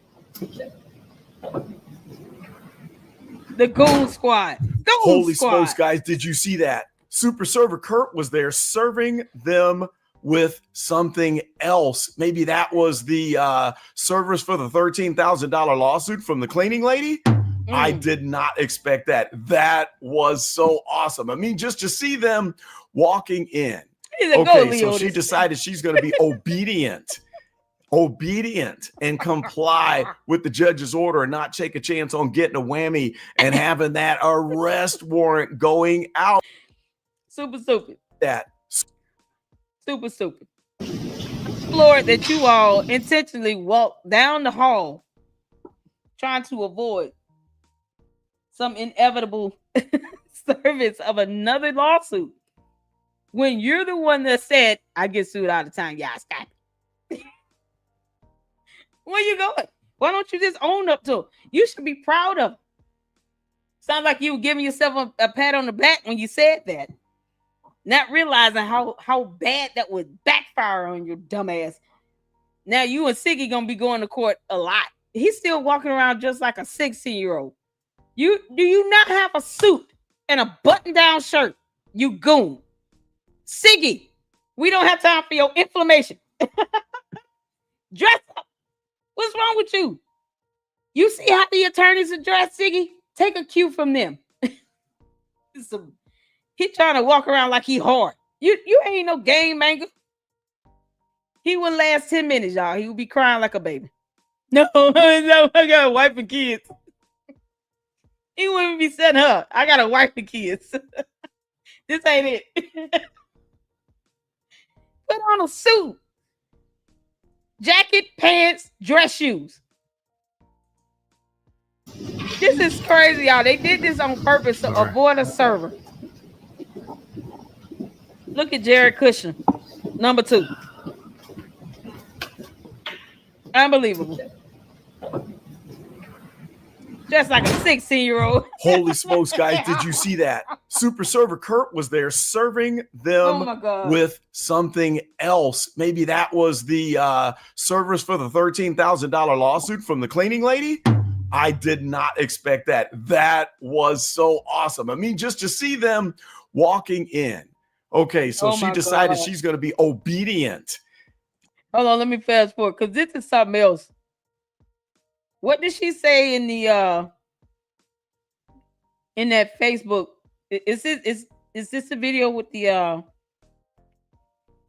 The Goon Squad. Holy smokes, guys. Did you see that? Super Server Kurt was there serving them with something else. Maybe that was the servers for the $13,000 lawsuit from the cleaning lady. I did not expect that. That was so awesome. I mean, just to see them walking in. Okay, so she decided she's going to be obedient and comply with the judge's order and not take a chance on getting a whammy and having that arrest warrant going out. Super stupid. That super stupid. Lord, that you all intentionally walk down the hall trying to avoid some inevitable service of another lawsuit when you're the one that said, I get sued all the time. Y'all stop it. Where you going? Why don't you just own up to it? You should be proud of it. Sounds like you were giving yourself a pat on the back when you said that. Not realizing how bad that would backfire on your dumb ass. Now you and Siggy gonna be going to court a lot. He's still walking around just like a 16-year-old. Do you not have a suit and a button-down shirt? You goon. Siggy, we don't have time for your inflammation. Dress up. What's wrong with you? You see how the attorneys address Siggy? Take a cue from them. He trying to walk around like he hard. You ain't no game manger. He wouldn't last 10 minutes, y'all. He would be crying like a baby. No, I got a wife and kids. He wouldn't be setting her. I got a wife and kids. This ain't it. Put on a suit. Jacket, pants, dress shoes. This is crazy, y'all. They did this on purpose to avoid a server. Look at Jared Kushner, number 2. Unbelievable. Just like a 16-year-old. Holy smokes, guys. Did you see that? Super Server Kurt was there serving Oh them my God. with something else. Maybe that was the servers for the $13,000 lawsuit from the cleaning lady. I did not expect that. That was so awesome. I mean, just to see them walking in. Okay, so Oh she my decided God. she's going to be obedient. Hold on, let me fast forward because this is something else. What did she say in the in that Facebook? Is this a video with the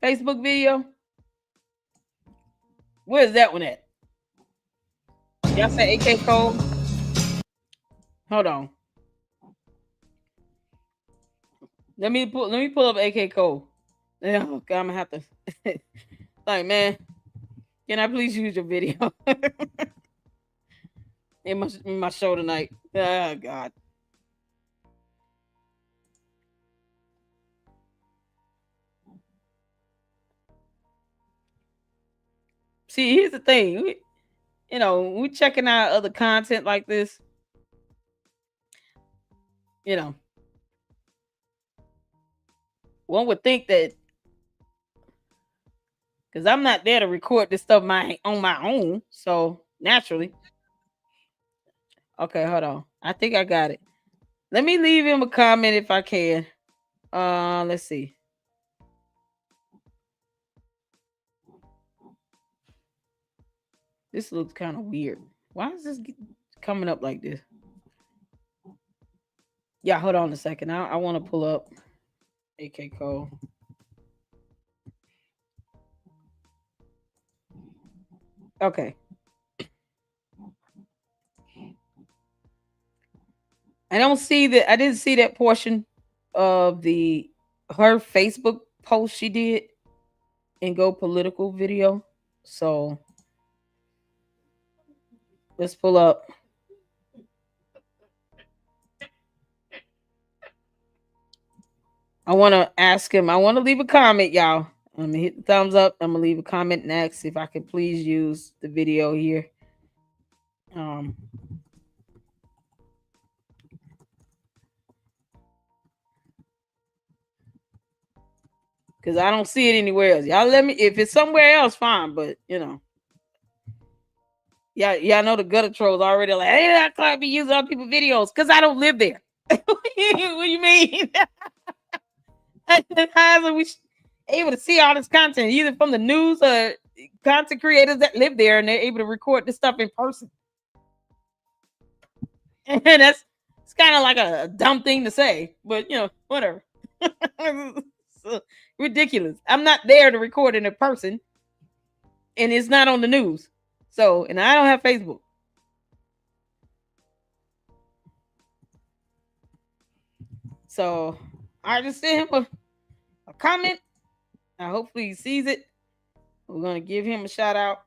Facebook video? Where's that one at? Y'all say AK Cole? Hold on. Let me pull up AK Cole. Yeah, okay, I'm gonna have to like, man, can I please use your video in my show tonight? Oh God. See, here's the thing. We checking out other content like this. One would think that because I'm not there to record this stuff on my own, so naturally. Okay, hold on. I think I got it. Let me leave him a comment if I can. Let's see. This looks kind of weird. Why is this coming up like this? Yeah, hold on a second. I want to pull up AK Cole. Okay. I didn't see that portion of her Facebook post she did and go political video. So let's pull up. I want to ask him. I want to leave a comment, y'all. I'm gonna hit the thumbs up. I'm gonna leave a comment next if I can please use the video here. Because I don't see it anywhere else. Y'all let me, if it's somewhere else, fine. But y'all know the gutter trolls already like, hey, I can't be using other people's videos because I don't live there. What do you mean? How are we able to see all this content either from the news or content creators that live there and they're able to record this stuff in person? And it's kind of like a dumb thing to say, but whatever. So ridiculous. I'm not there to record it in person, and it's not on the news. So, and I don't have Facebook. So I just sent him a comment. Hopefully he sees it. We're gonna give him a shout out.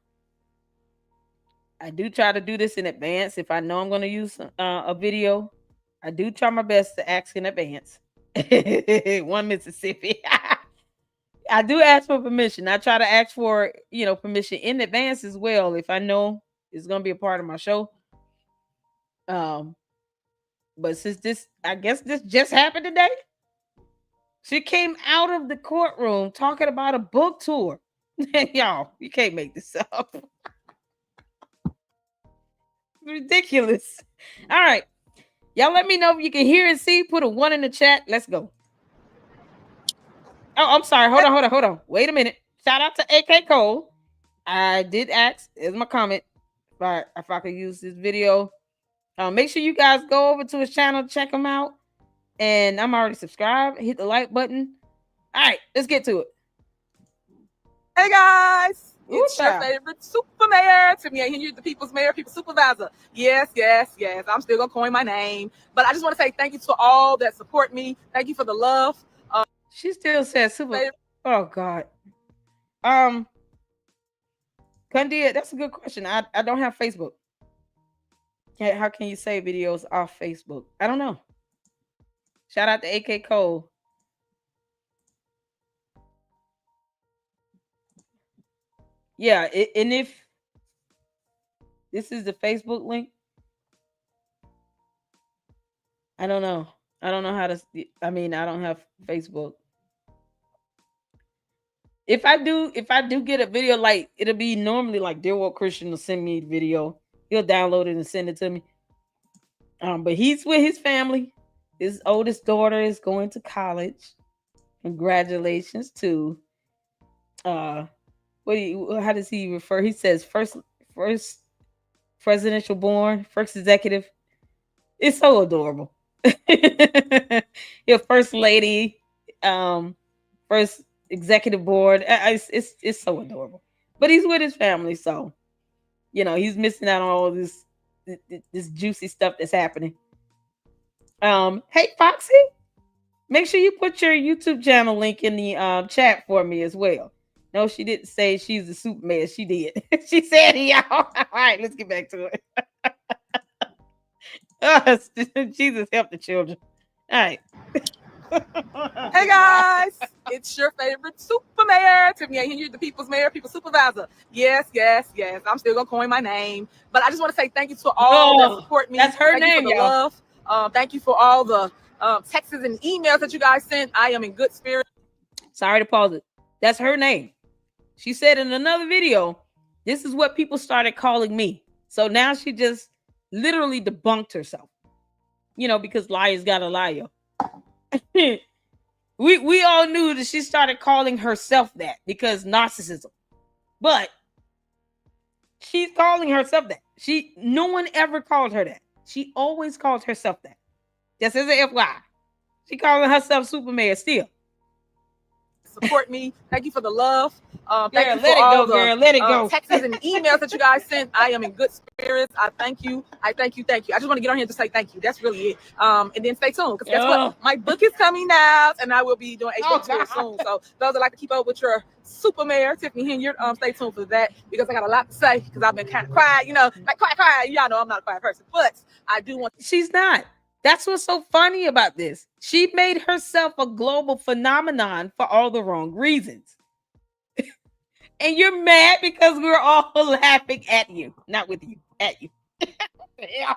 I do try to do this in advance if I know I'm gonna use a video. I do try my best to ask in advance. One Mississippi. I do ask for permission. I try to ask for permission in advance as well if I know it's gonna be a part of my show. But since I guess this just happened today. She came out of the courtroom talking about a book tour. Y'all, you can't make this up. Ridiculous. All right. Y'all let me know if you can hear and see. Put a 1 in the chat. Let's go. Oh, I'm sorry. Hold on. Wait a minute. Shout out to AK Cole. I did ask, is my comment, if I could use this video. Make sure you guys go over to his channel, check him out. And I'm already subscribed. Hit the like button. All right, let's get to it. Hey guys, it's Ooh, your child. favorite super mayor, Timmy Henry, the people's mayor, people's supervisor. Yes. I'm still gonna coin my name, but I just want to say thank you to all that support me. Thank you for the love. She still says super. Oh God. Candia, that's a good question. I don't have Facebook. How can you save videos off Facebook? I don't know. Shout out to AK Cole. Yeah, and if this is the Facebook link, I don't know. I don't know how to. I mean, I don't have Facebook. If I do get a video, like it'll be normally like Dear World Christian will send me the video. He'll download it and send it to me. But he's with his family. His oldest daughter is going to college. Congratulations to how does he refer? He says first presidential born, first executive. It's so adorable. Your first lady, first executive board. It's so adorable. But he's with his family, so he's missing out on all this juicy stuff that's happening. Hey Foxy, make sure you put your YouTube channel link in the chat for me as well. No, she didn't say she's a Superman. She did. She said, y'all. All right, let's get back to it. Jesus help the children. All right. Hey guys, it's your favorite super mayor, Tiffany A. Henry, the people's mayor, people's supervisor. Yes. I'm still gonna coin my name, but I just want to say thank you to all that support me. That's her thank name, you for the y'all. love. Thank you for all the texts and emails that you guys sent. I am in good spirits. Sorry to pause it. That's her name. She said in another video, this is what people started calling me. So now she just literally debunked herself. Because liars gotta lie, yo. we all knew that she started calling herself that because narcissism. But she's calling herself that. No one ever called her that. She always called herself that. Just as a FYI. She calling herself Superman still. Support me. Thank you for the love. Thank Girl, you for all the let it go. texts and emails that you guys sent. I am in good spirits. I thank you. I thank you. I just want to get on here and just say thank you. That's really it. And then stay tuned because guess what? My book is coming out, and I will be doing a book tour soon. So those that like to keep up with your super mayor, Tiffany Henyard, stay tuned for that because I got a lot to say because I've been kind of quiet, like quiet. Y'all know I'm not a quiet person, but I do want. She's not. That's what's so funny about this. She made herself a global phenomenon for all the wrong reasons. And you're mad because we're all laughing at you. Not with you, at you. I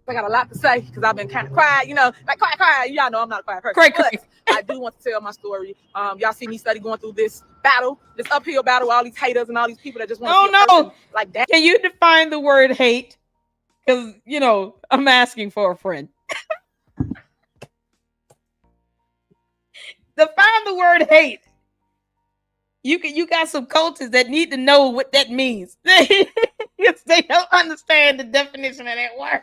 got a lot to say because I've been kind of quiet, like quiet. Y'all know I'm not a quiet person. But I do want to tell my story. Y'all see me study going through this battle, this uphill battle with all these haters and all these people that just want to see a person like that. Can you define the word hate? Because, I'm asking for a friend. Define the word hate. You got some cultures that need to know what that means. Because they don't understand the definition of that word.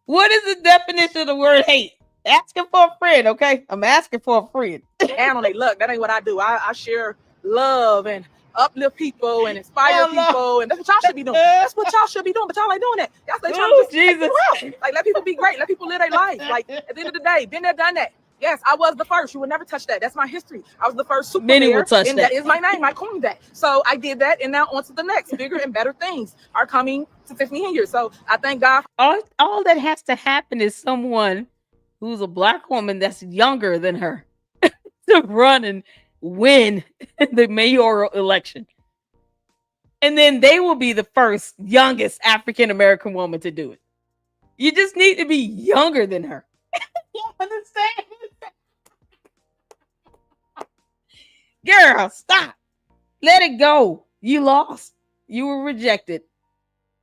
What is the definition of the word hate? Asking for a friend, okay? I'm asking for a friend. And on their luck, that ain't what I do. I share love and uplift people and inspire people, and that's what y'all should be doing. That's what y'all should be doing, but y'all ain't doing that. Y'all stay trying to just take people out. Like, let people be great. Let people live their life. Like, at the end of the day, been there, done that. Yes, I was the first. You would never touch that. That's my history. I was the first super mayor, and that is my name. I coined that. So I did that, and now on to the next. Bigger and better things are coming to Tiffany Henyard. So I thank God. All that has to happen is someone who's a Black woman that's younger than her to run and win the mayoral election. And then they will be the first youngest African-American woman to do it. You just need to be younger than her. You understand? Girl, stop. Let it go. You lost. You were rejected.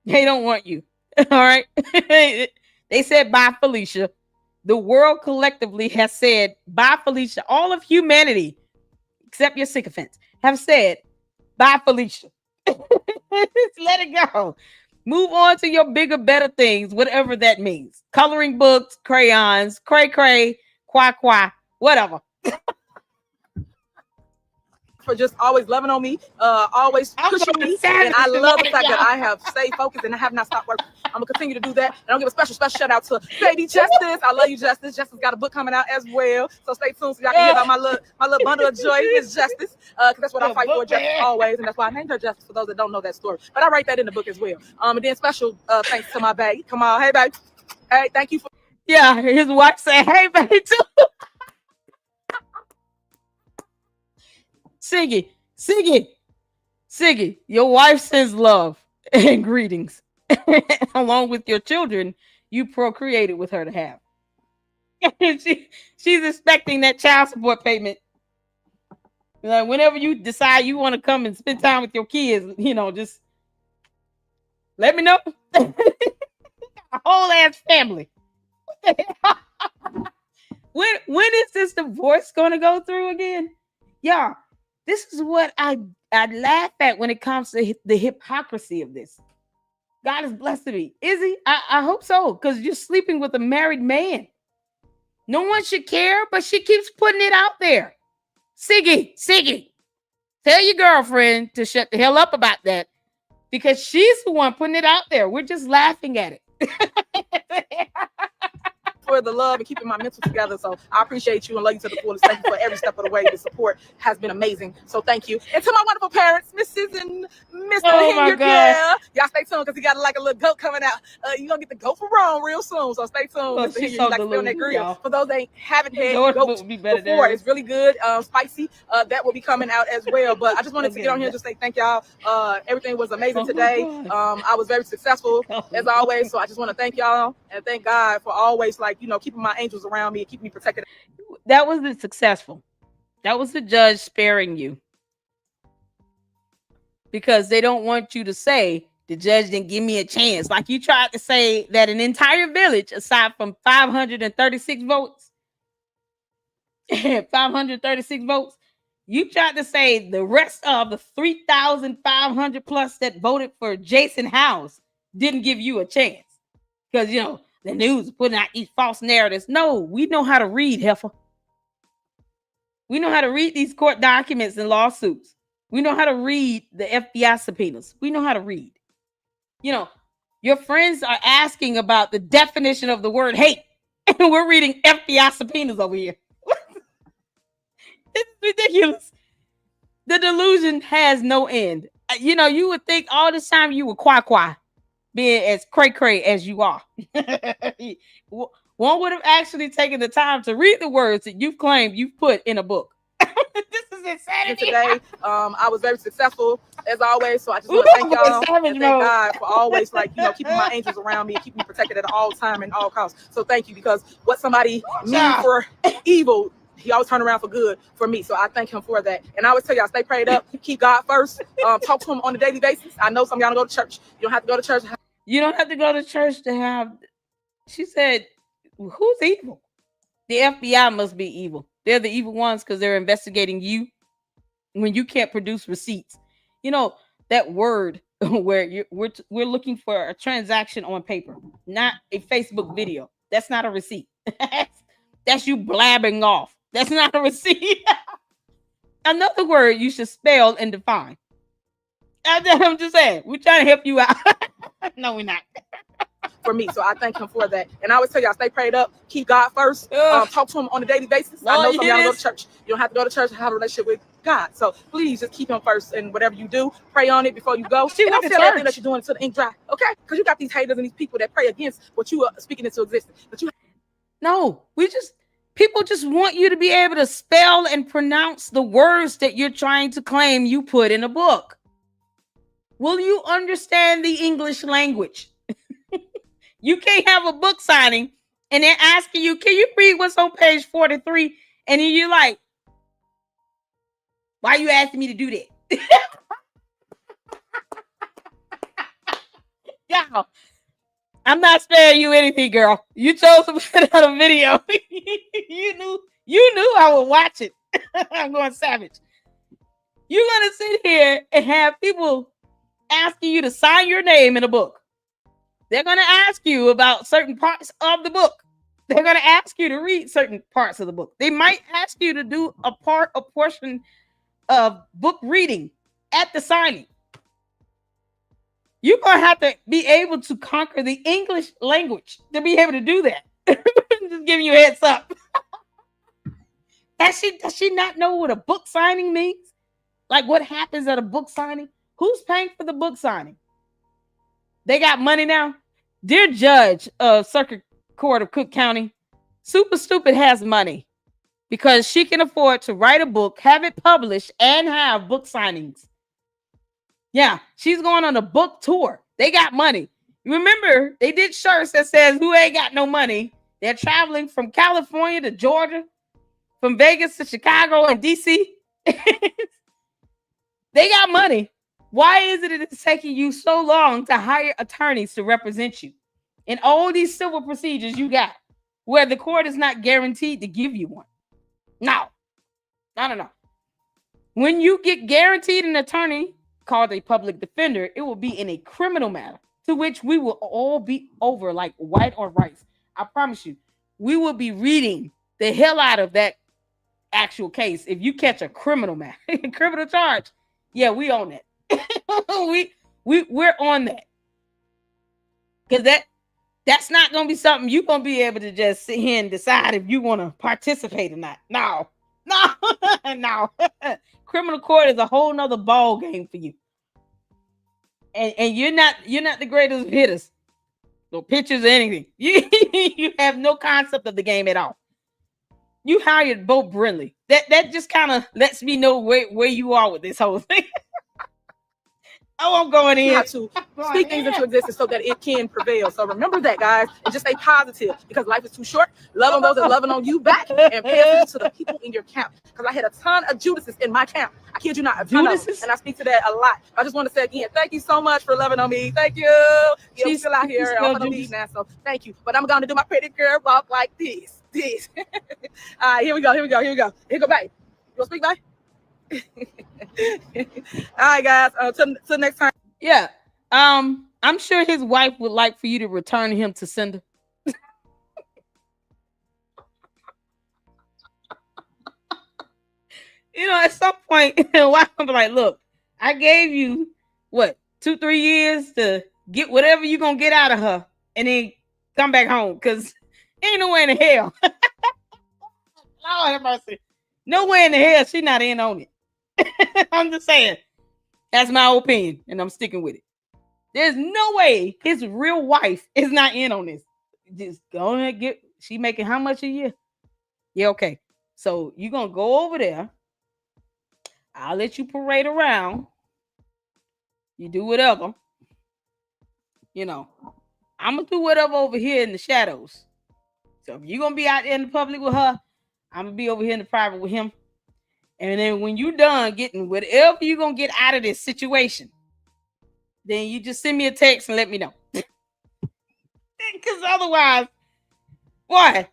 They don't want you. All right. They said bye, Felicia. The world collectively has said bye, Felicia. All of humanity, except your sycophants, have said bye, Felicia. Let it go. Move on to your bigger, better things, whatever that means. Coloring books, crayons, cray, qua, whatever. For just always loving on me, always pushing me, and I love the fact that I have stayed focused and I have not stopped working. I'm gonna continue to do that, and I'll give a special shout out to Lady Justice. I love you, Justice. Justice got a book coming out as well, so stay tuned so y'all can hear about my little bundle of joy is Justice, because that's what I fight for, justice always, and that's why I named her Justice. For those that don't know that story, but I write that in the book as well. And then special thanks to my babe. Come on, hey babe, hey, thank you for. Yeah, his wife said, "Hey babe," too. Siggy, your wife sends love. and greetings, along with your children you procreated with her to have. She's expecting that child support payment. Like whenever you decide you want to come and spend time with your kids, just let me know. A whole ass family. When is this divorce going to go through again? Y'all, this is what I laugh at when it comes to the hypocrisy of this. God is blessing me. Is he? I hope so, because you're sleeping with a married man. No one should care, but she keeps putting it out there. Siggy, tell your girlfriend to shut the hell up about that, because she's the one putting it out there. We're just laughing at it. For the love and keeping my mental together. So I appreciate you and love you to the fullest. Thank you for every step of the way. The support has been amazing. So thank you. And to my wonderful parents, Mrs. and Mr. Oh my God. Yeah. Y'all stay tuned because he got like a little goat coming out. You're going to get the goat from Rome real soon. So stay tuned. Mr. she's Henry, so like to be on that grill. y'all. For those that haven't had Yours goat would be better before, than it's really good, spicy. That will be coming out as well. But I just wanted to get on here and just say thank y'all. Everything was amazing today. I was very successful as always. So I just want to thank y'all and thank God for always keeping my angels around me and keeping me protected. That was the successful. That was the judge sparing you, because they don't want you to say the judge didn't give me a chance. Like you tried to say that an entire village, aside from 536 votes, 536 votes, you tried to say the rest of the 3,500 plus that voted for Jason House didn't give you a chance because the news is putting out these false narratives. No, we know how to read, heifer. We know how to read these court documents and lawsuits. We know how to read the FBI subpoenas. We know how to read. Your friends are asking about the definition of the word hate, and we're reading FBI subpoenas over here. It's ridiculous. The delusion has no end. You would think all this time you were qua, being as cray as you are. One would have actually taken the time to read the words that you've claimed you've put in a book. This is insanity. Today, I was very successful as always. So I just want to thank y'all and thank God for always keeping my angels around me and keeping me protected at all time and all costs. So thank you, because what somebody mean for evil, he always turn around for good for me. So I thank him for that. And I always tell y'all, stay prayed up, keep God first, talk to him on a daily basis. I know some of y'all don't go to church. You don't have to go to church. You don't have to go to church to have. She said, who's evil? The FBI must be evil. They're the evil ones because they're investigating you when you can't produce receipts. That word where we're looking for a transaction on paper, not a Facebook video. That's not a receipt. That's you blabbing off. That's not a receipt. Another word you should spell and define. I'm just saying, we're trying to help you out. No, we're not. For me, so I thank him for that. And I always tell y'all, stay prayed up, keep God first, talk to him on a daily basis. I know some of y'all don't go to church. You don't have to go to church to have a relationship with God. So please just keep him first, and whatever you do, pray on it before you go. She and went don't to tell everything church. that you're doing until the ink dry, okay? Because you got these haters and these people that pray against what you are speaking into existence. But no, people just want you to be able to spell and pronounce the words that you're trying to claim you put in a book. Will you understand the English language? You can't have a book signing and they're asking you, can you read what's on page 43? And then you're like, why are you asking me to do that? Y'all, I'm not sparing you anything, girl. You chose to put out a video. you knew I would watch it. I'm going savage. You're going to sit here and have people asking you to sign your name in a book. They're going to ask you about certain parts of the book. They're going to ask you to read certain parts of the book. They might ask you to do a portion of book reading at the signing. You're going to have to be able to conquer the English language to be able to do that. Just giving you a heads up. Does she not know what a book signing means? Like what happens at a book signing? Who's paying for the book signing? They got money now. Dear Judge of Circuit Court of Cook County, Super Stupid has money because she can afford to write a book, have it published, and have book signings. Yeah, she's going on a book tour. They got money. Remember, they did shirts that says who ain't got no money. They're traveling from California to Georgia, from Vegas to Chicago and DC. They got money. Why is it it's taking you so long to hire attorneys to represent you in all these civil procedures you got where the court is not guaranteed to give you one? No. No. When you get guaranteed an attorney called a public defender, it will be in a criminal matter to which we will all be over like white on rice. I promise you, we will be reading the hell out of that actual case. If you catch a criminal matter, criminal charge, yeah, we own that. we're on that. Because that's not gonna be something you're gonna be able to just sit here and decide if you want to participate or not. No. Criminal court is a whole nother ball game for you. And you're not the greatest of hitters. No pitchers or anything. You have no concept of the game at all. You hired Bo Brinley. That just kind of lets me know where you are with this whole thing. Oh, I'm going in. You have to speak things into existence so that it can prevail. So remember that, guys, and just stay positive because life is too short. Love on those that loving on you back, and pay attention to the people in your camp. Because I had a ton of Judases in my camp. I kid you not, a ton of them, and I speak to that a lot. I just want to say again, thank you so much for loving on me. Thank you. She's still out here. I'm gonna leave now, so thank you. But I'm gonna do my pretty girl walk like this. All right, here we go. Here go back. You wanna speak, back? All right, guys. Till next time. Yeah. I'm sure his wife would like for you to return him to sender. At some point, wife will be like, look, I gave you what 2-3 years to get whatever you're gonna get out of her, and then come back home because ain't no way in the hell. Lord have mercy. No way in the hell she not in on it. I'm just saying. That's my opinion, and I'm sticking with it. There's no way his real wife is not in on this. Just go and she making how much a year? Yeah, okay. So you're gonna go over there. I'll let you parade around. You do whatever. I'm gonna do whatever over here in the shadows. So if you're gonna be out there in the public with her, I'm gonna be over here in the private with him. And then when you're done getting whatever you're going to get out of this situation, then you just send me a text and let me know. Because otherwise, boy,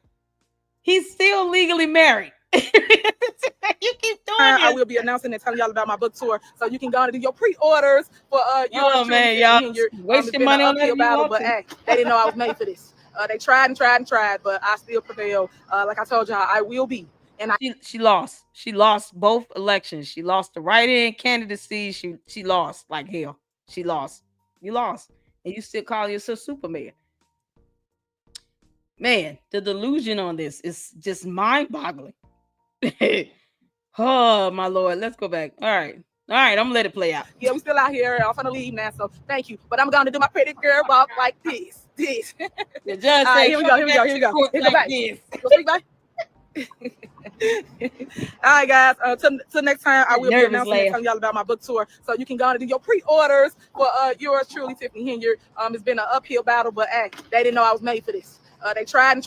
he's still legally married. You keep doing it. I will be announcing and telling y'all about my book tour. So you can go and do your pre-orders for y'all wasting money on that battle, but hey, they didn't know I was made for this. They tried, but I still prevail. Like I told y'all, I will be. And she lost. She lost both elections. She lost the write-in candidacy. She lost like hell. She lost. You lost. And you still call yourself Superman. Man, the delusion on this is just mind-boggling. Oh, my Lord. Let's go back. All right, I'm going to let it play out. Yeah, we still out here. I'm going to leave now, so thank you. But I'm going to do my pretty girl walk like this. The judge said, here we go. Here go back. Go speak back. All right, guys. Till next time, I will be announcing and telling y'all about my book tour. So you can go and do your pre-orders for yours truly, Tiffany Henyard. It's been an uphill battle, but hey, they didn't know I was made for this. They tried,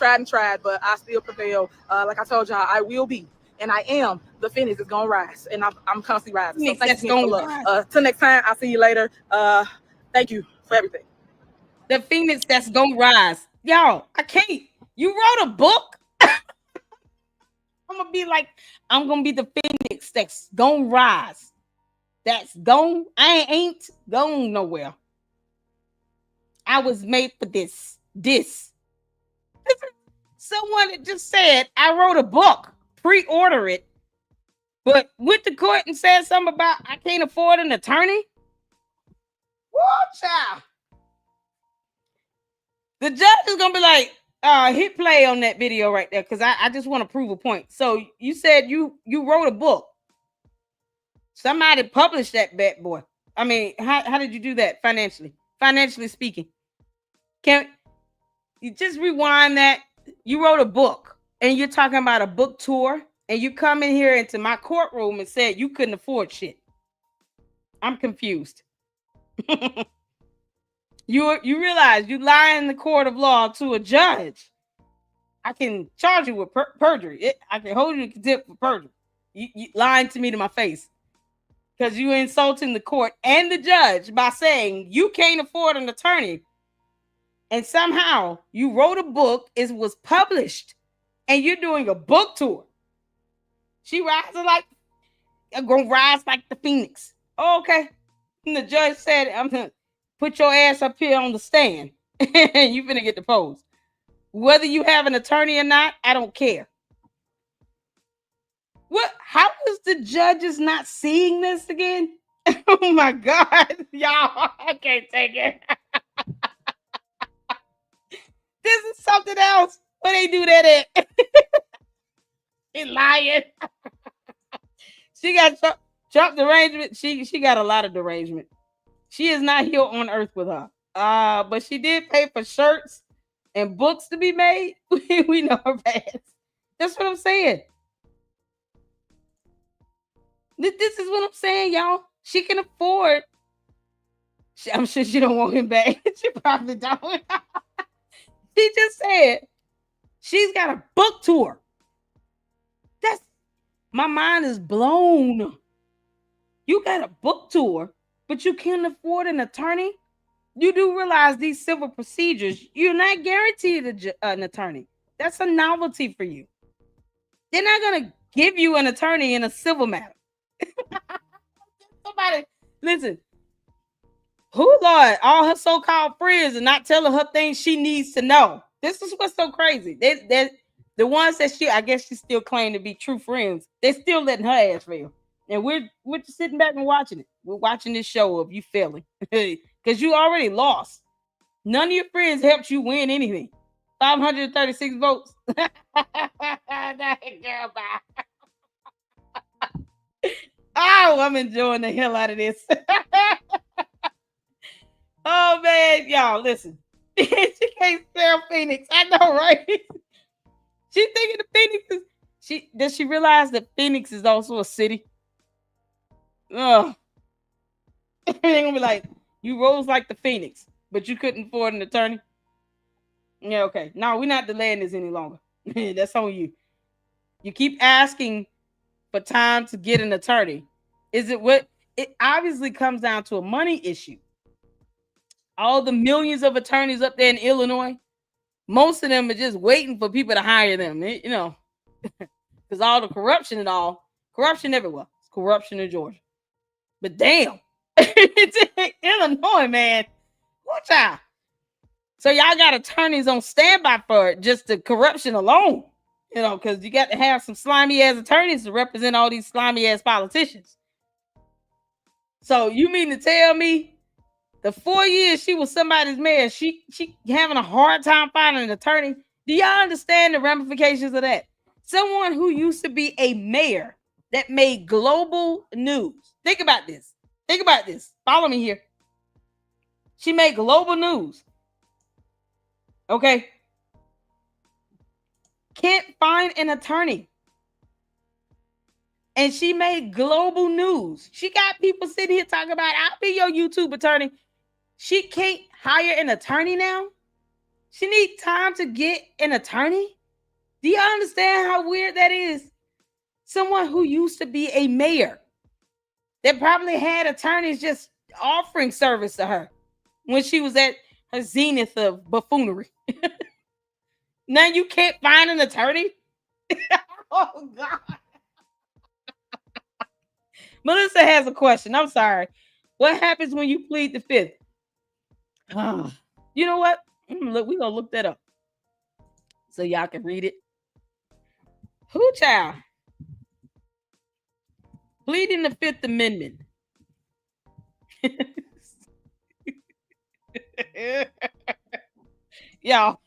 but I still prevail. Like I told y'all, I will be, and I am. The Phoenix is gonna rise, and I'm constantly rising. So thank you for love. Till next time, I'll see you later. Thank you for everything. The Phoenix that's gonna rise, y'all. I can't. You wrote a book. I'm gonna be the Phoenix that's gonna rise. That's gone. I ain't going nowhere. I was made for this. Someone just said I wrote a book, pre-order it, but went to court and said something about I can't afford an attorney. Watch out. The judge is gonna be like, hit play on that video right there because I just want to prove a point. So you said you wrote a book. Somebody published that bad boy. I mean, how did you do that financially? Financially speaking. Can you just rewind that? You wrote a book and you're talking about a book tour and you come in here into my courtroom and said you couldn't afford shit. I'm confused. You realize you lie in the court of law to a judge. I can charge you with perjury. I can hold you in contempt for perjury. You lying to me to my face because you insulting the court and the judge by saying you can't afford an attorney, and somehow you wrote a book. It was published, and you're doing a book tour. She rising like gonna rise like the phoenix. Oh, okay. And the judge said, "I'm gonna put your ass up here on the stand, and you finna get deposed. Whether you have an attorney or not, I don't care." What? How is the judges not seeing this again? Oh my God, y'all! I can't take it. This is something else. Where they do that at? He lying. She got Trump derangement. She got a lot of derangement. She is not here on earth with her. But she did pay for shirts and books to be made. We know her past. That's what I'm saying. This is what I'm saying, y'all. She can afford. I'm sure she don't want him back. She probably don't. She just said she's got a book tour. That's my mind is blown. You got a book tour, but you can't afford an attorney. You do realize these civil procedures, you're not guaranteed an attorney. That's a novelty for you. They're not going to give you an attorney in a civil matter. Somebody, listen, who, Lord, all her so-called friends are not telling her things she needs to know. This is what's so crazy. The ones that I guess she still claimed to be true friends, they're still letting her ass fail. And we're just sitting back and watching it. We're watching this show of you failing. Because you already lost. None of your friends helped you win anything. 536 votes. Girl, bye. Oh, I'm enjoying the hell out of this. Oh, man. Y'all, listen. She can't spell Phoenix. I know, right? She's thinking the Phoenix is... Does she realize that Phoenix is also a city? They're going to be like, you rose like the Phoenix, but you couldn't afford an attorney? Yeah, okay. No, we're not delaying this any longer. That's on you. You keep asking for time to get an attorney. Is it what? It obviously comes down to a money issue. All the millions of attorneys up there in Illinois, most of them are just waiting for people to hire them, because all the corruption corruption everywhere. It's corruption in Georgia. But damn, it's in Illinois, man. Watch out. So y'all got attorneys on standby for it, just the corruption alone, because you got to have some slimy ass attorneys to represent all these slimy ass politicians. So you mean to tell me the 4 years she was somebody's mayor, she having a hard time finding an attorney? Do y'all understand the ramifications of that? Someone who used to be a mayor that made global news. Think about this. Follow me here. She made global news. Okay. Can't find an attorney. And she made global news. She got people sitting here talking about, I'll be your YouTube attorney. She can't hire an attorney now. She needs time to get an attorney. Do you understand how weird that is? Someone who used to be a mayor that probably had attorneys just offering service to her when she was at her zenith of buffoonery. Now you can't find an attorney? Oh, God. Melissa has a question. I'm sorry. What happens when you plead the fifth? You know what? Look, we're going to look that up so y'all can read it. Who, child? Pleading the Fifth Amendment. Y'all,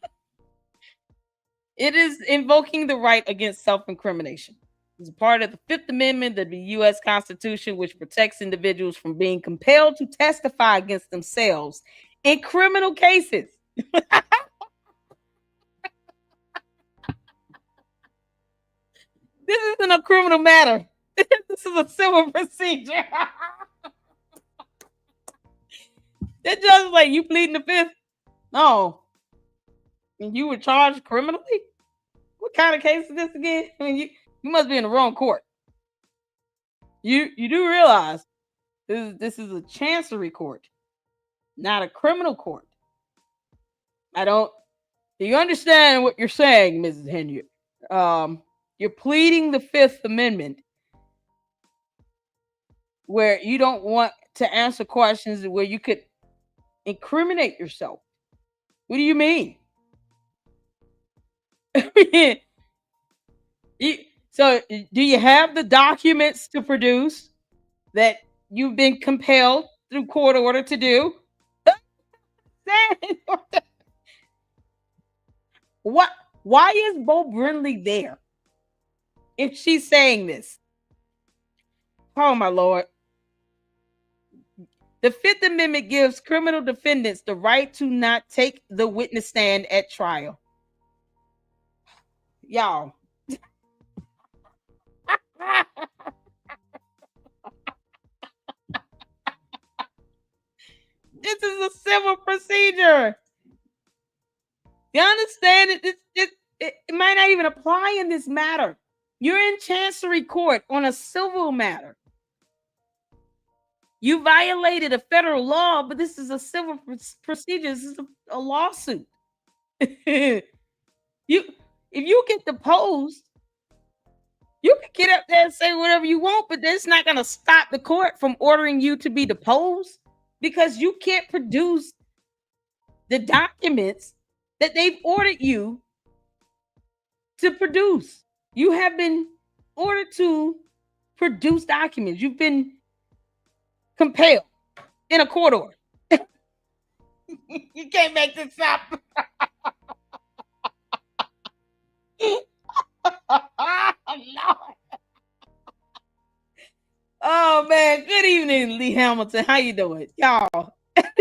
it is invoking the right against self-incrimination. It's a part of the Fifth Amendment of the U.S. Constitution, which protects individuals from being compelled to testify against themselves in criminal cases. This isn't a criminal matter. This is a civil procedure. That judge was like, you pleading the fifth? No. And you were charged criminally? What kind of case is this again? I mean, you must be in the wrong court. You do realize this is a chancery court, not a criminal court. Do you understand what you're saying, Mrs. Henry? You're pleading the Fifth Amendment where you don't want to answer questions where you could incriminate yourself. What do you mean? So do you have the documents to produce that you've been compelled through court order to do? What? Why is Bo Brindley there if she's saying this? Oh my Lord. The Fifth Amendment gives criminal defendants the right to not take the witness stand at trial. Y'all. This is a civil procedure. You understand it might not even apply in this matter. You're in chancery court on a civil matter. You violated a federal law, but this is a civil procedure. This is a lawsuit. If you get deposed, you can get up there and say whatever you want, but that's not going to stop the court from ordering you to be deposed because you can't produce the documents that they've ordered you to produce. You have been ordered to produce documents. You've been compelled in a court order. You can't make this up. Oh man, good evening, Lee Hamilton. How you doing, y'all?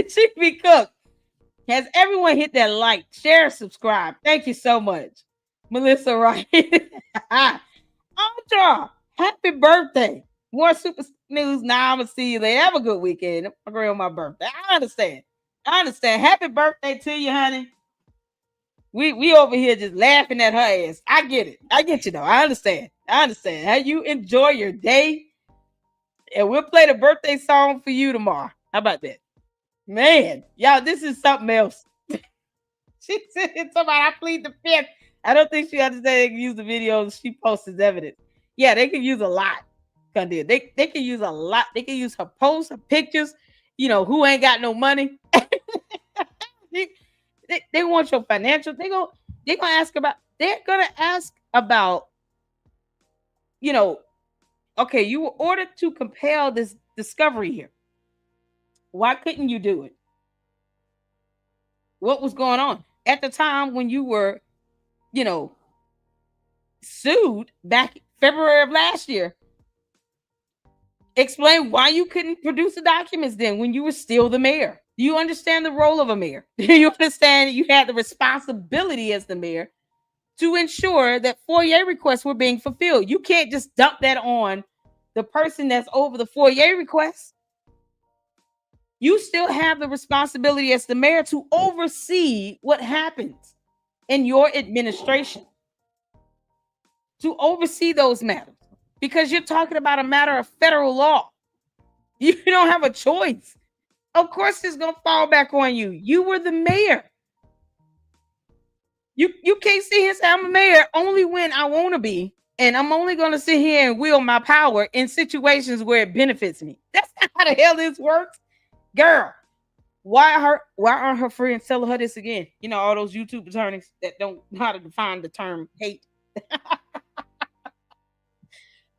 She be cooked. Has everyone hit that like, share, subscribe? Thank you so much, Melissa Wright. Andra, happy birthday! More super news now. I'm gonna see you later. Have a good weekend. I'm agree on my birthday. I understand. Happy birthday to you, honey. We over here just laughing at her ass. I get it. I get you though. I understand. How you enjoy your day. And we'll play the birthday song for you tomorrow. How about that? Man, y'all, this is something else. She said somebody, I plead the fifth. I don't think she understands they can use the videos she posts as evidence. Yeah, they can use a lot. They can use a lot. They can use her posts, her pictures, who ain't got no money. They want your financial. They're gonna ask about, okay, you were ordered to compel this discovery here. Why couldn't you do it? What was going on at the time when you were, sued back February of last year? Explain why you couldn't produce the documents then when you were still the mayor. Do you understand the role of a mayor? Do you understand you had the responsibility as the mayor to ensure that FOIA requests were being fulfilled? You can't just dump that on the person that's over the FOIA request. You still have the responsibility as the mayor to oversee what happens in your administration, to oversee those matters, because you're talking about a matter of federal law. You don't have a choice. Of course, it's going to fall back on you. You were the mayor. You can't sit here and say, I'm a mayor only when I want to be, and I'm only going to sit here and wield my power in situations where it benefits me. That's not how the hell this works. Girl, why aren't her friends telling her this again? All those YouTube attorneys that don't know how to define the term hate.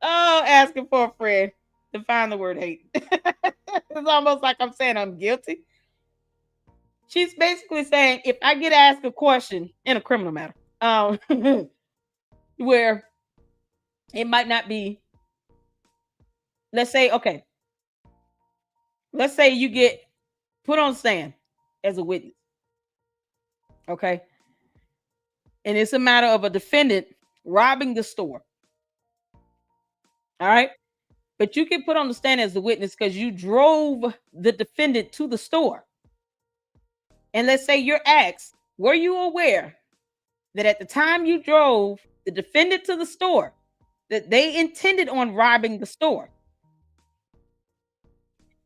Oh, asking for a friend. Define the word hate. It's almost like I'm saying I'm guilty. She's basically saying if I get asked a question in a criminal matter, where it might not be, let's say you get put on stand as a witness. Okay. And it's a matter of a defendant robbing the store. All right. But you can put on the stand as the witness because you drove the defendant to the store. and let's say you're asked, were you aware that at the time you drove the defendant to the store, that they intended on robbing the store?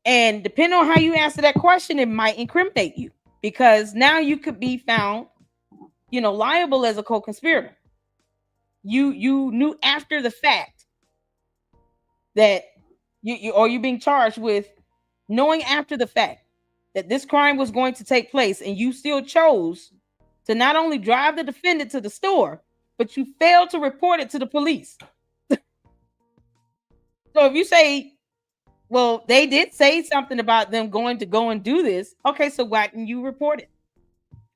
And depending on how you answer that question, it might incriminate you, because now you could be found, liable as a co-conspirator. You knew after the fact that you're being charged with knowing after the fact that this crime was going to take place, and you still chose to not only drive the defendant to the store, but you failed to report it to the police. So if you say, well, they did say something about them going to go and do this, okay, so why didn't you report it?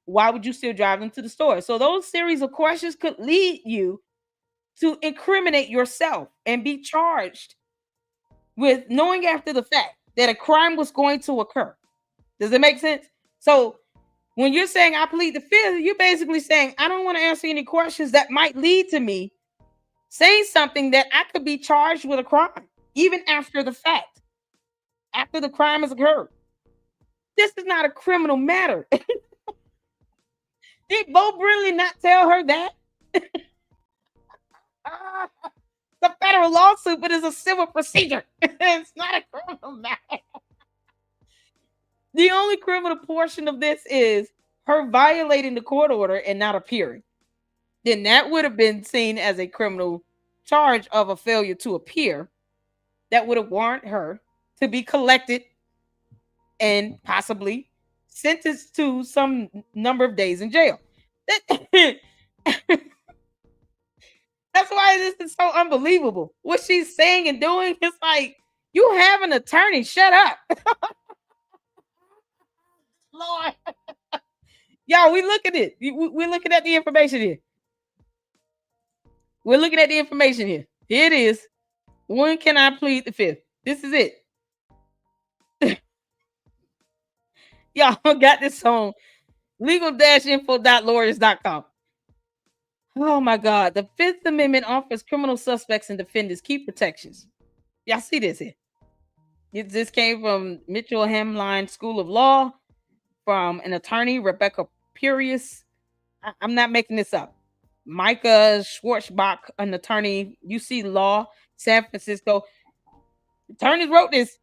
Why would you still drive them to the store? So those series of questions could lead you to incriminate yourself and be charged with knowing after the fact that a crime was going to occur. Does it make sense? So when you're saying I plead the fifth, you're basically saying I don't want to answer any questions that might lead to me saying something that I could be charged with a crime, even after the fact, after the crime has occurred. This is not a criminal matter. Did Bo really not tell her that? It's a federal lawsuit, but it's a civil procedure. It's not a criminal matter. The only criminal portion of this is her violating the court order and not appearing. Then that would have been seen as a criminal charge of a failure to appear. That would have warranted her to be collected and possibly sentenced to some number of days in jail. That's why this is so unbelievable. What she's saying and doing is like, you have an attorney, shut up. Lord. Y'all, we look at it. We're looking at the information here. We're looking at the information here. Here it is. When can I plead the fifth? This is it. Y'all got this on legal-info.lawyers.com. Oh my God. The Fifth Amendment offers criminal suspects and defendants key protections. Y'all see this here. This came from Mitchell Hamline School of Law from an attorney, Rebecca Purius. I'm not making this up. Micah Schwartzbach, an attorney, UC Law, San Francisco. Attorneys wrote this.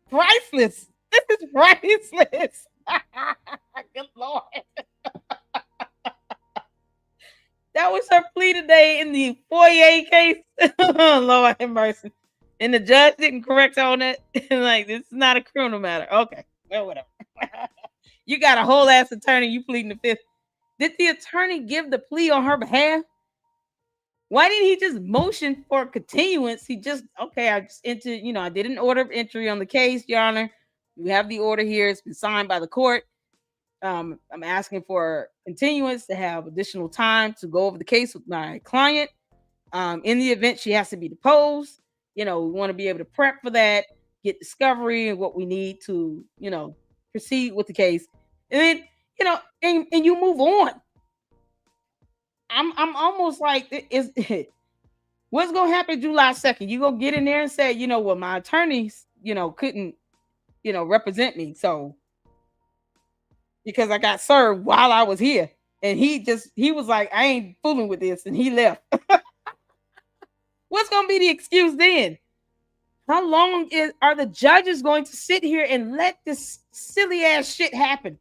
Priceless. This is priceless. Good Lord. That was her plea today in the Foyer case. Lord have mercy. And the judge didn't correct on it. Like, this is not a criminal matter. Okay. Well, whatever. You got a whole ass attorney. You pleading the fifth. Did the attorney give the plea on her behalf? Why didn't he just motion for continuance? He just, okay, I just entered, I did an order of entry on the case, Your Honor. We have the order here. It's been signed by the court. I'm asking for continuance to have additional time to go over the case with my client. In the event she has to be deposed, we want to be able to prep for that, get discovery and what we need to, proceed with the case. And then, and you move on. I'm almost like, what's going to happen July 2nd? You go get in there and say, well, my attorneys, couldn't, represent me. So, because I got served while I was here. And he was like, I ain't fooling with this. And he left. What's going to be the excuse then? How long are the judges going to sit here and let this silly ass shit happen?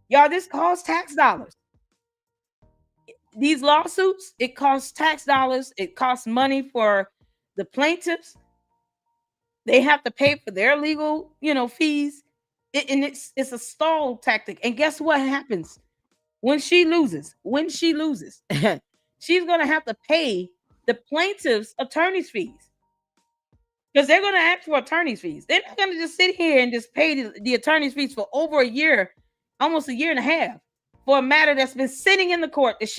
Y'all, this costs tax dollars. These lawsuits, it costs tax dollars. It costs money for the plaintiffs. They have to pay for their legal, fees. And it's a stall tactic. And guess what happens when she loses? She's going to have to pay the plaintiff's attorney's fees. Because they're going to ask for attorney's fees. They're not going to just sit here and just pay the attorney's fees for over a year, almost a year and a half, for a matter that's been sitting in the court that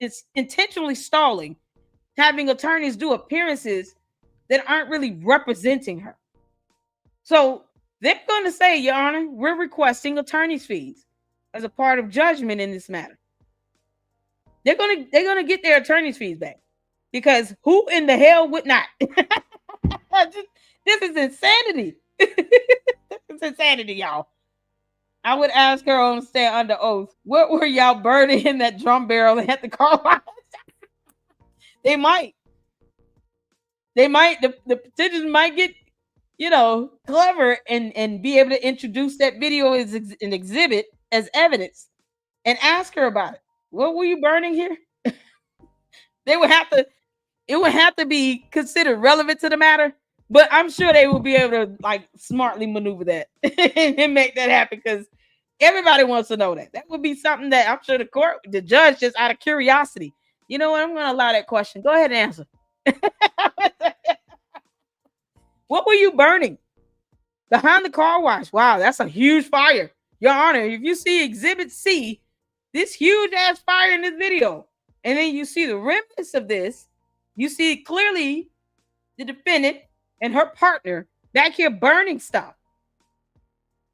it's intentionally stalling, having attorneys do appearances that aren't really representing her. So they're going to say, Your Honor, we're requesting attorney's fees as a part of judgment in this matter. They're going to get their attorney's fees back, because who in the hell would not? This is insanity. It's insanity, y'all. I would ask her on stand under oath, what were y'all burning in that drum barrel at the car wash? They might. The petitions might get, clever and be able to introduce that video as an exhibit as evidence and ask her about it. What were you burning here? They would have to, it would have to be considered relevant to the matter, but I'm sure they will be able to like smartly maneuver that and make that happen because everybody wants to know that. That would be something that I'm sure the judge, just out of curiosity. You know what? I'm going to allow that question. Go ahead and answer. What were you burning behind the car wash? Wow, that's a huge fire. Your Honor, if you see Exhibit C, this huge ass fire in this video, and then you see the remnants of this, you see clearly the defendant and her partner back here burning stuff.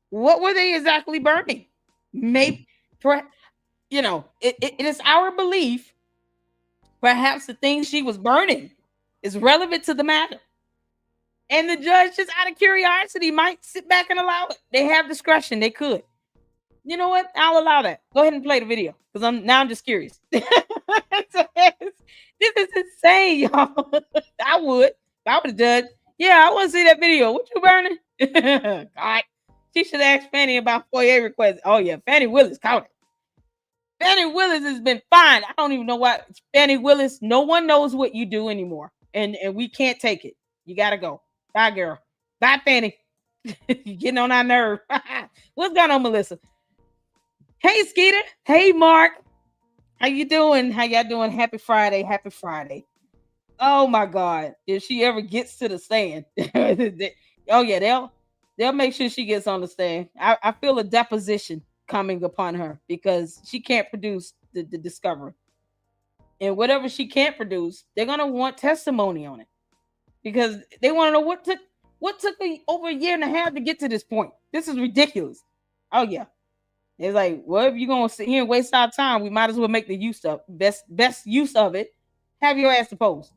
What were they exactly burning? Maybe, it is our belief perhaps the things she was burning is relevant to the matter. And the judge, just out of curiosity, might sit back and allow it. They have discretion. They could. You know what? I'll allow that. Go ahead and play the video because I'm just curious. This is insane, y'all. I would. If I was a judge. Yeah, I want to see that video. What you burning? God. She should ask Fannie about FOIA requests. Oh, yeah. Fannie Willis caught it. Fannie Willis has been fined. I don't even know why. Fannie Willis, no one knows what you do anymore. And we can't take it. You got to go. Bye, girl. Bye, Fannie. You're getting on our nerve. What's going on, Melissa? Hey, Skeeter. Hey, Mark. How you doing? How y'all doing? Happy Friday. Happy Friday. Oh, my God. If she ever gets to the stand. Oh, yeah. They'll make sure she gets on the stand. I feel a deposition coming upon her because she can't produce the discovery. And whatever she can't produce, they're going to want testimony on it. Because they want to know what took me over a year and a half to get to this point. This is ridiculous. Oh yeah, it's like, well, if you're gonna sit here and waste our time, we might as well make the best use of it. Have your ass deposed.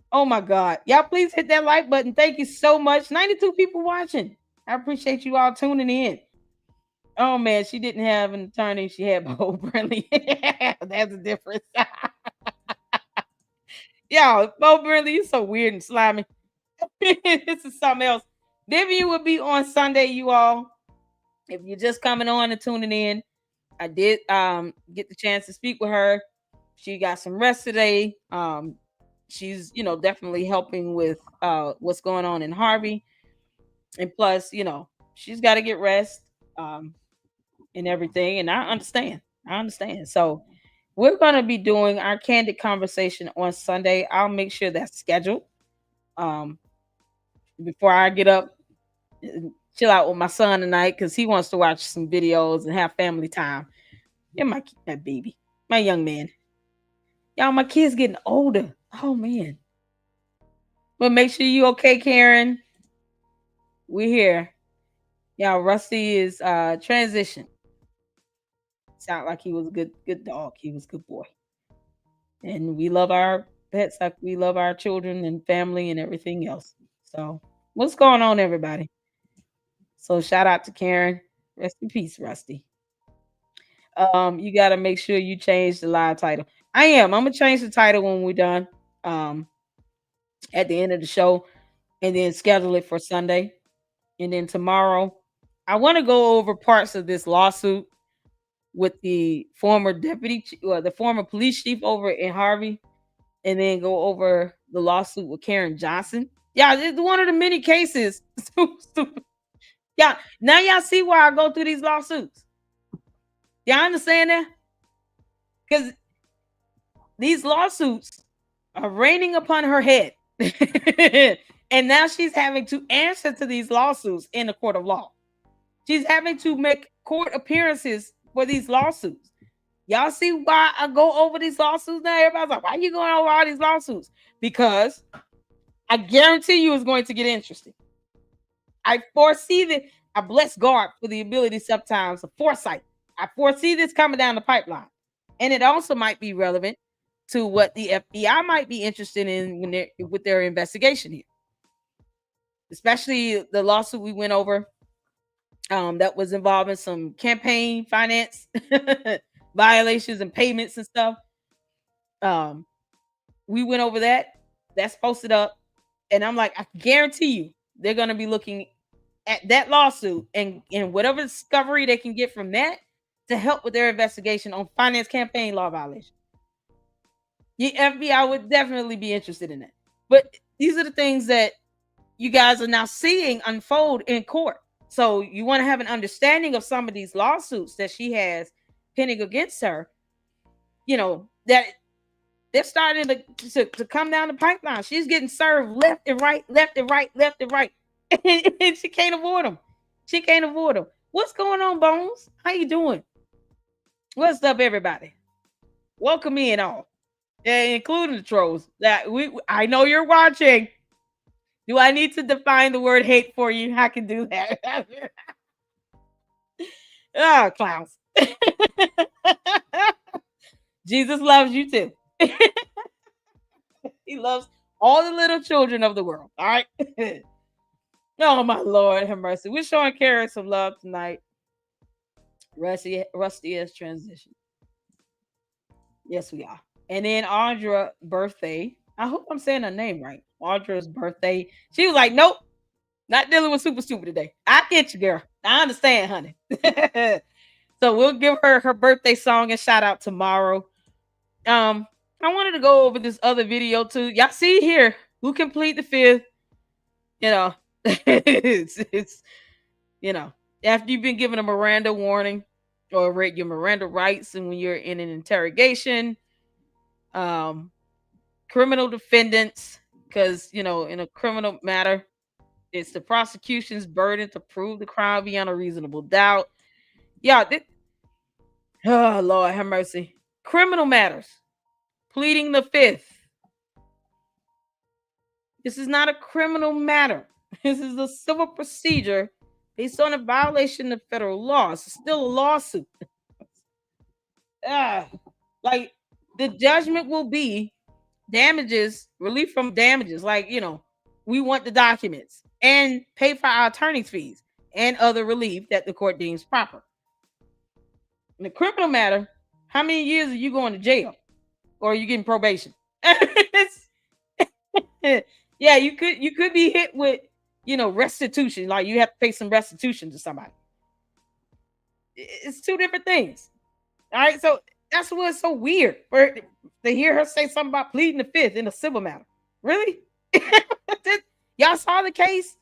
Oh my God, y'all, please hit that like button. Thank you so much. 92 people watching. I appreciate you all tuning in. Oh man, she didn't have an attorney. She had Bo Brinley. That's a difference. Y'all, Bo Brinley, you're so weird and slimy. This is something else. Vivian will be on Sunday, you all. If you're just coming on and tuning in, I did get the chance to speak with her. She got some rest today. She's, definitely helping with what's going on in Harvey. And plus, she's got to get rest and everything. And I understand. So we're going to be doing our candid conversation on Sunday. I'll make sure that's scheduled. Before I get up, chill out with my son tonight because he wants to watch some videos and have family time. Yeah, my baby, my young man. Y'all, my kid's getting older. Oh man. But make sure you okay, Karen. We're here. Y'all, Rusty is transition. Sound like he was a good dog. He was a good boy. And we love our pets like we love our children and family and everything else. So what's going on, everybody? So shout out to Karen. Rest in peace, Rusty. You got to make sure you change the live title. I'm going to change the title when we're done at the end of the show and then schedule it for Sunday. And then tomorrow, I want to go over parts of this lawsuit with the former the former police chief over in Harvey, and then go over the lawsuit with Karen Johnson. Yeah, it's one of the many cases. Yeah, now y'all see why I go through these lawsuits. Y'all understand that? Because these lawsuits are raining upon her head. And now she's having to answer to these lawsuits in the court of law. She's having to make court appearances for these lawsuits. Y'all see why I go over these lawsuits now? Everybody's like, why are you going over all these lawsuits? Because I guarantee you it's going to get interesting. I foresee I bless God for the ability sometimes of foresight. I foresee this coming down the pipeline. And it also might be relevant to what the FBI might be interested in with their investigation here. especially the lawsuit we went over that was involving some campaign finance violations and payments and stuff. We went over that. That's posted up. And I'm like, I guarantee you, they're going to be looking at that lawsuit and whatever discovery they can get from that to help with their investigation on finance campaign law violation. The FBI would definitely be interested in that. But these are the things that you guys are now seeing unfold in court. So you want to have an understanding of some of these lawsuits that she has pending against her, you know, that they're starting to come down the pipeline. She's getting served left and right, left and right, left and right. And she can't avoid them. She can't avoid them. What's going on, Bones? How you doing? What's up, everybody? Welcome in all, including the trolls. I know you're watching. Do I need to define the word hate for you? I can do that. Oh, clowns. Jesus loves you too. He loves all the little children of the world. All right. Oh, my Lord, have mercy. We're showing Kara some love tonight. Rusty has transitioned. Yes, we are. And then Audra's birthday. I hope I'm saying her name right. Audra's birthday. She was like, nope, not dealing with super stupid today. I get you, girl. I understand, honey. So we'll give her her birthday song and shout out tomorrow. I wanted to go over this other video too. Y'all see here who can plead the fifth. You know, it's you know, after you've been given a Miranda warning or read your Miranda rights, and when you're in an interrogation, criminal defendants, because you know, in a criminal matter, it's the prosecution's burden to prove the crime beyond a reasonable doubt. Yeah, oh Lord, have mercy. Criminal matters, pleading the fifth. This is not a criminal matter. This is a civil procedure based on a violation of federal law. It's still a lawsuit. Like the judgment will be damages, relief from damages. Like, you know, we want the documents and pay for our attorney's fees and other relief that the court deems proper. In the criminal matter, how many years are you going to jail? Or are you getting probation? Yeah, you could be hit with, you know, restitution. Like you have to pay some restitution to somebody. It's two different things. All right, so that's what's so weird for to hear her say something about pleading the fifth in a civil matter. Really? Y'all saw the case?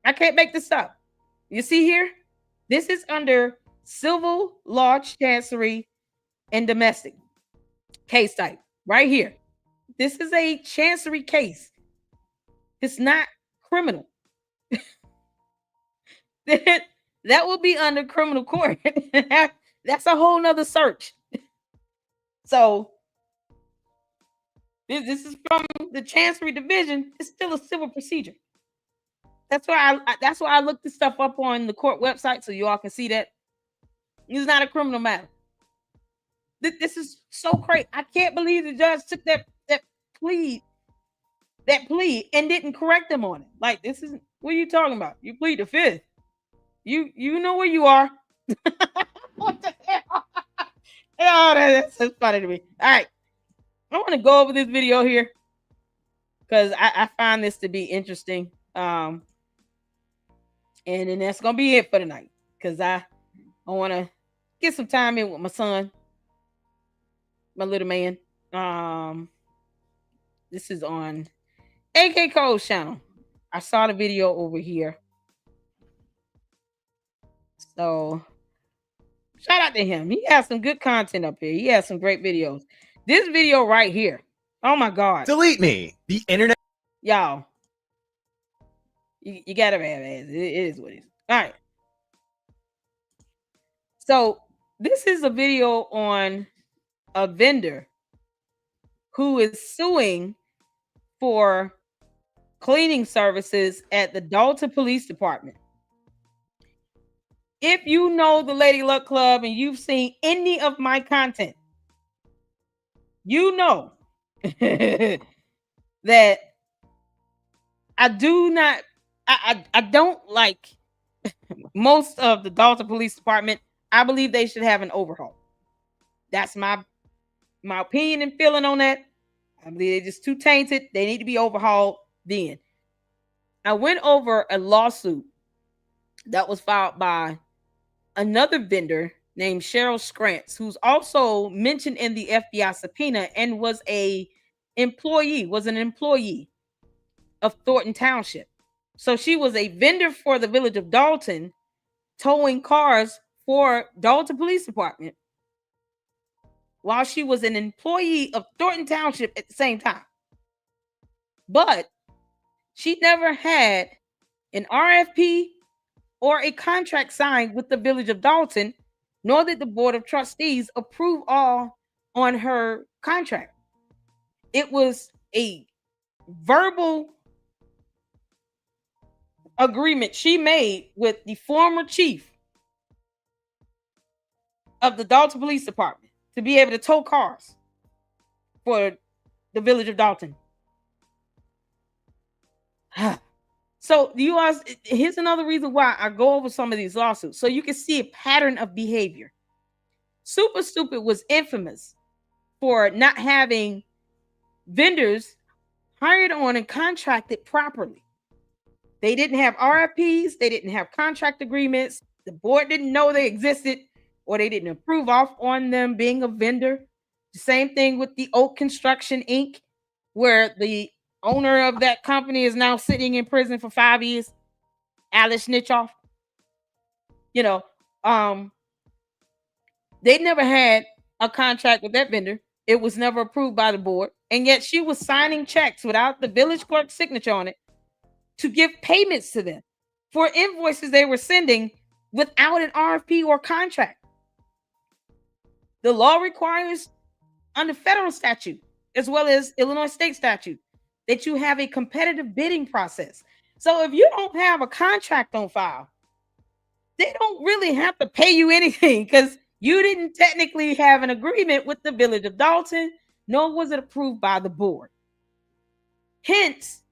I can't make this up. You see here? This is under civil law chancery and domestic case type right here. This is a chancery case. It's not criminal. That will be under criminal court. That's a whole nother search. So this is from the chancery division. It's still a civil procedure. That's why I looked this stuff up on the court website so you all can see that it's not a criminal matter. This is so crazy. I can't believe the judge took that plea and didn't correct them on it. Like, this is what are you talking about? You plead the fifth. You know where you are. What the hell? Oh, that's funny to me. All right. I want to go over this video here because I find this to be interesting. And then that's gonna be it for tonight. Because I want to get some time in with my son, my little man. This is on AK Cole's channel. I saw the video over here. So shout out to him. He has some good content up here. He has some great videos. This video right here. Oh my God. Delete me. The internet. Y'all. You gotta have it. It is what it is. All right. So this is a video on a vendor who is suing for cleaning services at the Dolton Police Department. If you know the Lady Luck Club and you've seen any of my content, you know that I do not. I don't like most of the Dolton Police Department. I believe they should have an overhaul. That's my opinion and feeling on that. I believe they're just too tainted. They need to be overhauled. Then I went over a lawsuit that was filed by another vendor named Cheryl Scrantz, who's also mentioned in the FBI subpoena and was an employee of Thornton Township. So she was a vendor for the village of Dolton, towing cars for Dolton Police Department while she was an employee of Thornton Township at the same time. But she never had an RFP or a contract signed with the village of Dolton, nor did the board of trustees approve all on her contract. It was a verbal agreement she made with the former chief of the Dolton Police Department to be able to tow cars for the village of Dolton. So you ask, here's another reason why I go over some of these lawsuits, so you can see a pattern of behavior. Super Stupid was infamous for not having vendors hired on and contracted properly. They didn't have RFPs, they didn't have contract agreements, the board didn't know they existed, or they didn't approve off on them being a vendor. The same thing with the Oak Construction Inc., where the owner of that company is now sitting in prison for 5 years, Alice Snitchoff. You know, they never had a contract with that vendor. It was never approved by the board, and yet she was signing checks without the village clerk's signature on it to give payments to them for invoices they were sending without an RFP or contract. The law requires, under federal statute as well as Illinois state statute, that you have a competitive bidding process. So if you don't have a contract on file, they don't really have to pay you anything because you didn't technically have an agreement with the village of Dolton, nor was it approved by the board. Hence,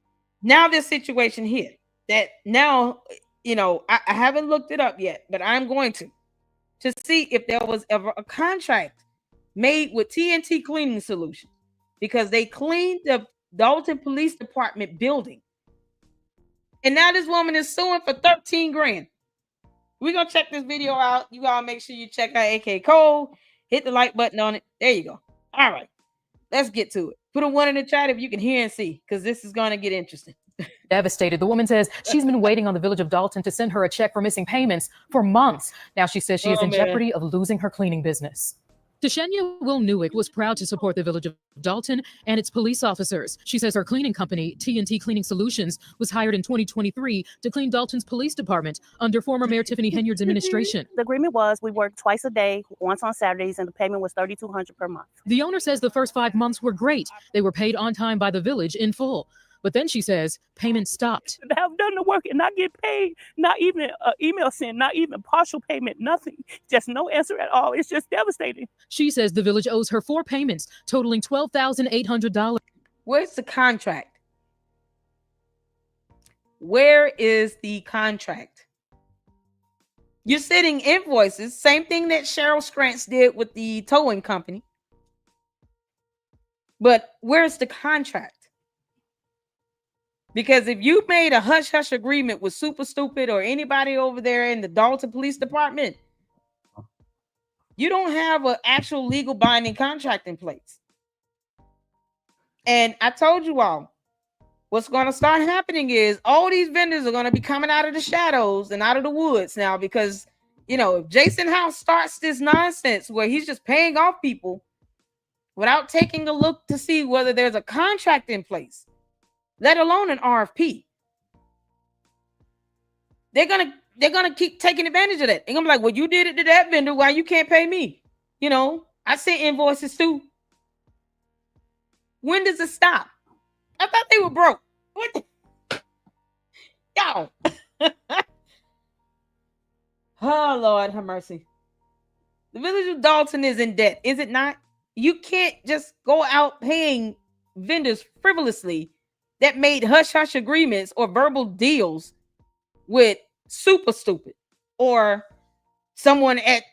now this situation here that now, I haven't looked it up yet, but I'm going to see if there was ever a contract made with TNT Cleaning Solutions, because they cleaned the Dolton Police Department building. And now this woman is suing for 13 grand. We're going to check this video out. You all make sure you check out AK Cole. Hit the like button on it. There you go. All right. Let's get to it. Put a 1 in the chat if you can hear and see, because this is going to get interesting. Devastated. The woman says she's been waiting on the village of Dolton to send her a check for missing payments for months. Now she says she is in jeopardy of losing her cleaning business. Tashenia Will-Newick was proud to support the village of Dolton and its police officers. She says her cleaning company, TNT Cleaning Solutions, was hired in 2023 to clean Dolton's police department under former Mayor Tiffany Henyard's administration. The agreement was we worked twice a day, once on Saturdays, and the payment was $3,200 per month. The owner says the first 5 months were great. They were paid on time by the village in full. But then she says payment stopped. I have done the work and not get paid, not even an email sent, not even partial payment, nothing. Just no answer at all. It's just devastating. She says the village owes her 4 payments, totaling $12,800. Where's the contract? Where is the contract? You're sending invoices, same thing that Cheryl Scrantz did with the towing company. But where's the contract? Because if you made a hush-hush agreement with Super Stupid or anybody over there in the Dolton Police Department, you don't have an actual legal binding contract in place. And I told you all, what's going to start happening is all these vendors are going to be coming out of the shadows and out of the woods now, because, if Jason House starts this nonsense where he's just paying off people without taking a look to see whether there's a contract in place, let alone an RFP, they're gonna keep taking advantage of that. They're gonna be like, well, you did it to that vendor, why you can't pay me? I sent invoices too. When does it stop? I thought they were broke. What the? Y'all. Oh, Lord have mercy. The village of Dolton is in debt, is it not? You can't just go out paying vendors frivolously that made hush-hush agreements or verbal deals with super stupid or someone at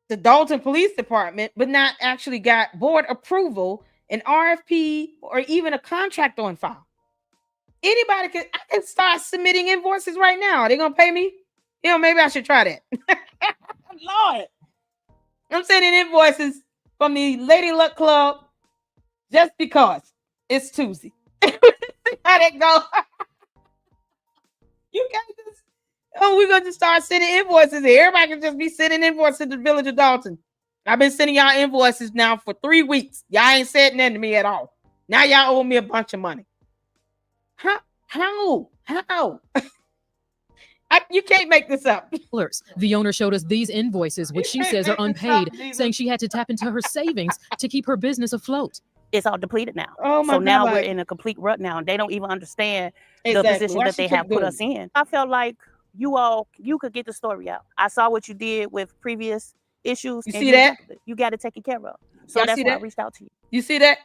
the Dolton Police Department, but not actually got board approval, an RFP, or even a contract on file. I can start submitting invoices right now. Are they gonna pay me? Maybe I should try that. Lord, I'm sending invoices from the Lady Luck Club just because it's Tuesday. How that go? You can't just. Oh, we're gonna just start sending invoices here. Everybody can just be sending invoices to the village of Dolton. I've been sending y'all invoices now for 3 weeks. Y'all ain't said nothing to me at all. Now y'all owe me a bunch of money. How? You can't make this up. The owner showed us these invoices, which she says are unpaid, saying she had to tap into her savings to keep her business afloat. It's all depleted now. Oh my so now God. we're in a complete rut now, and they don't even understand Exactly. the position Why that she they keep have put doing us in. I felt like you could get the story out. I saw what you did with previous issues. You and see that? You got it taken care of. So Y'all that's see why I that? reached out to you. You see that?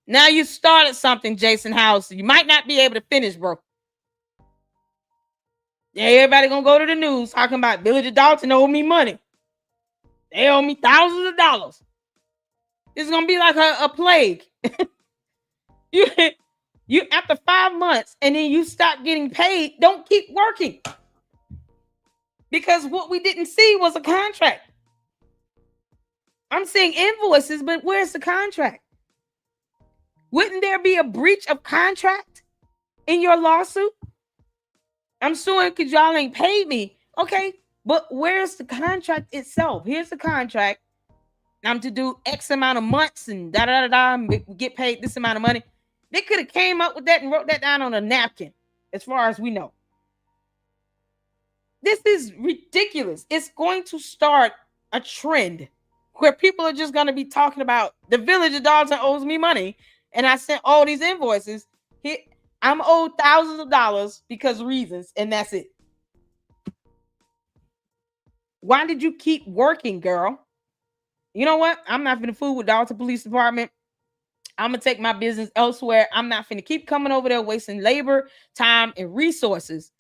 Now you started something, Jason House. You might not be able to finish, bro. Yeah, everybody gonna go to the news talking about Village of Dolton owe me money. They owe me thousands of dollars. It's gonna be like a plague. You after 5 months and then you stop getting paid, don't keep working. Because what we didn't see was a contract. I'm seeing invoices, but where's the contract? Wouldn't there be a breach of contract in your lawsuit? I'm suing because y'all ain't paid me. Okay, but where's the contract itself? Here's the contract. I'm to do X amount of months and get paid this amount of money. They could have came up with that and wrote that down on a napkin, as far as we know. This is ridiculous. It's going to start a trend where people are just going to be talking about the village of Dolton owes me money, and I sent all these invoices. I'm owed thousands of dollars because of reasons, and that's it. Why did you keep working, girl? You know what? I'm not gonna fool with Dolton Police Department. I'm gonna take my business elsewhere. I'm not gonna keep coming over there wasting labor, time, and resources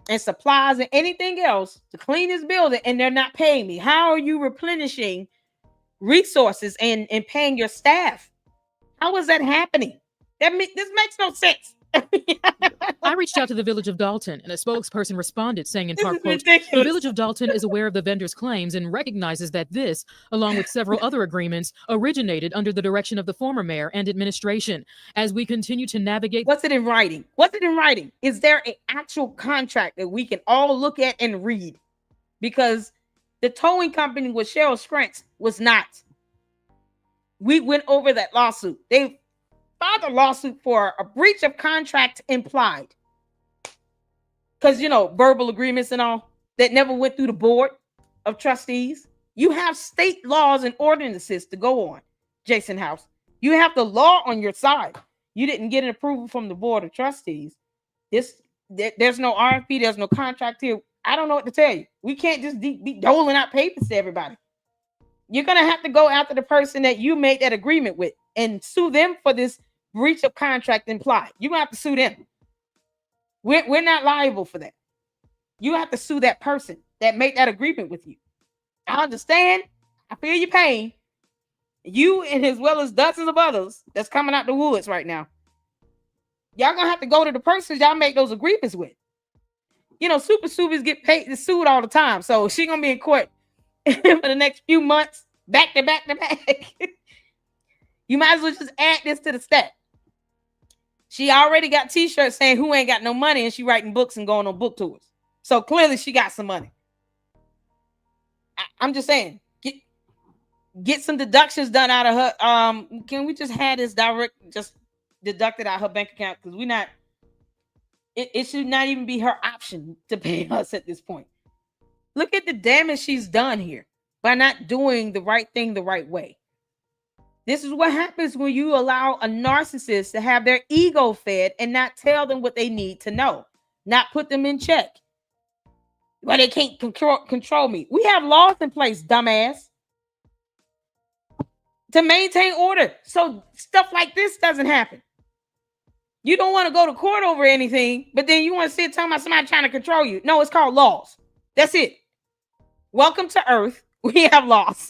and supplies and anything else to clean this building, and they're not paying me. How are you replenishing resources and paying your staff? How is that happening? This makes no sense. I reached out to the village of Dolton, and a spokesperson responded saying in part, quote, ridiculous. "The village of Dolton is aware of the vendor's claims and recognizes that this, along with several other agreements, originated under the direction of the former mayor and administration. As we continue to navigate..." What's it in writing? What's it in writing? Is there an actual contract that we can all look at and read? Because the towing company with Cheryl Scrantz was not. We went over that lawsuit. They filed a lawsuit for a breach of contract implied. Because, verbal agreements and all that never went through the board of trustees. You have state laws and ordinances to go on, Jason House. You have the law on your side. You didn't get an approval from the board of trustees. There's no RFP. There's no contract here. I don't know what to tell you. We can't just be doling out papers to everybody. You're going to have to go after the person that you made that agreement with and sue them for this breach of contract implied. You're going to have to sue them. We're not liable for that. You have to sue that person that made that agreement with you. I understand. I feel your pain. You and as well as dozens of others that's coming out the woods right now. Y'all gonna have to go to the persons y'all make those agreements with. Super suers get paid sued all the time. So she gonna be in court for the next few months, back to back to back. You might as well just add this to the stat. She already got t-shirts saying who ain't got no money, and she writing books and going on book tours. So clearly she got some money. I'm just saying, get some deductions done out of her. Can we just have this just deducted out of her bank account? Because it should not even be her option to pay us at this point. Look at the damage she's done here by not doing the right thing the right way. This is what happens when you allow a narcissist to have their ego fed and not tell them what they need to know, not put them in check. Well, they can't control me. We have laws in place, dumbass, to maintain order so stuff like this doesn't happen. You don't want to go to court over anything, but then you want to sit talking about somebody trying to control you. No, it's called laws. That's it. Welcome to Earth. We have laws.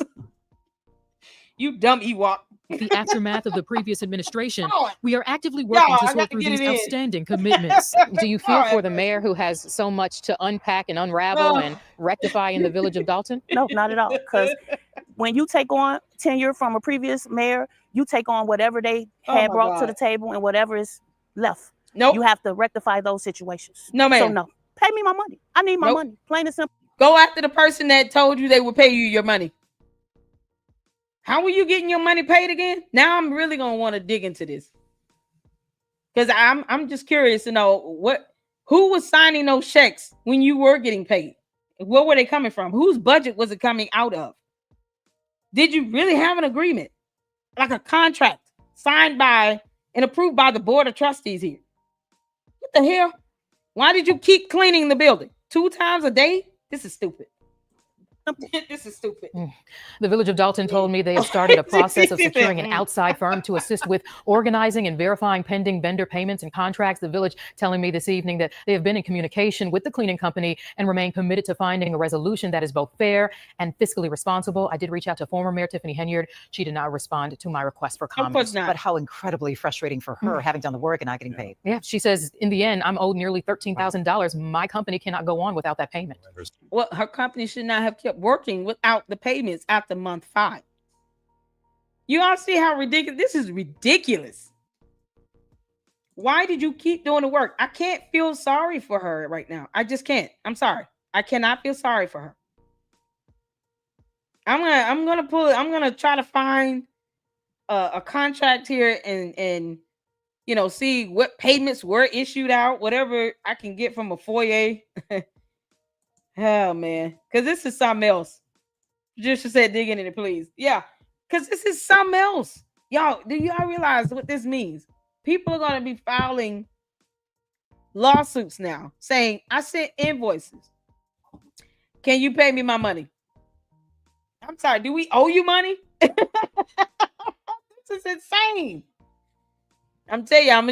You dumb Ewok. The aftermath of the previous administration, we are actively working to sort through these outstanding commitments. Do you feel for the mayor who has so much to unpack and unravel and rectify in the village of Dolton? No, not at all. Because when you take on tenure from a previous mayor, you take on whatever they had brought to the table and whatever is left. Nope. You have to rectify those situations. No, ma'am. So no, pay me my money. I need my money. Plain and simple. Go after the person that told you they would pay you your money. How were you getting your money paid again? Now I'm really gonna want to dig into this because I'm just curious to know who was signing those checks when you were getting paid. Where were they coming from? Whose budget was it coming out of? Did you really have an agreement, like a contract signed by and approved by the board of trustees here? What the hell? Why did you keep cleaning the building 2 times a day? This is stupid. This is stupid. The village of Dolton told me they have started a process of securing an outside firm to assist with organizing and verifying pending vendor payments and contracts. The village telling me this evening that they have been in communication with the cleaning company and remain committed to finding a resolution that is both fair and fiscally responsible. I did reach out to former Mayor Tiffany Henyard. She did not respond to my request for comment. Of course not. But how incredibly frustrating for her having done the work and not getting paid. Yeah, she says, in the end, I'm owed nearly $13,000. My company cannot go on without that payment. Well, her company should not have kept working without the payments after month 5. You all see how ridiculous this is? Ridiculous. Why did you keep doing the work? I can't feel sorry for her right now. I just can't. I'm sorry. I cannot feel sorry for her. I'm gonna try to find a contract here and see what payments were issued out, whatever I can get from a foyer. Oh man, because this is something else. Just said digging in it, please. Yeah, because this is something else. Y'all, do y'all realize what this means? People are going to be filing lawsuits now saying, I sent invoices. Can you pay me my money? I'm sorry, do we owe you money? This is insane. I'm telling you, I'm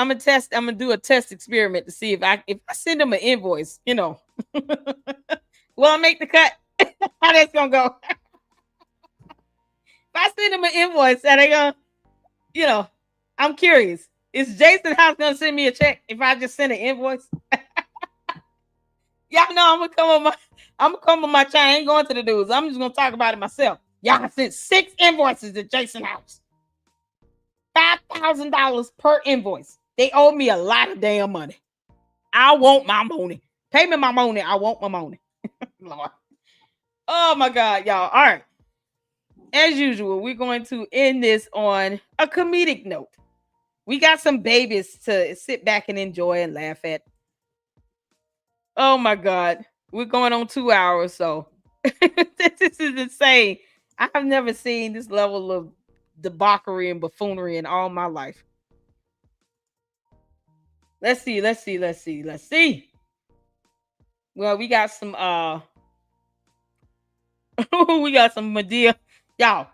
gonna do a test experiment to see if I send them an invoice, will I make the cut? How that's gonna go? If I send them an invoice, are they gonna, I'm curious. Is Jason House gonna send me a check if I just send an invoice? Y'all know I'm gonna come on my channel. I ain't going to the news. I'm just gonna talk about it myself. Y'all sent 6 invoices to Jason House. $5,000 per invoice. They owe me a lot of damn money. I want my money. Pay me my money. I want my money. Lord. Oh my God, y'all. All right. As usual, we're going to end this on a comedic note. We got some babies to sit back and enjoy and laugh at. Oh my God. We're going on 2 hours, so this is insane. I have never seen this level of debauchery and buffoonery in all my life. Let's see. Well, we got some we got some Medea. Y'all.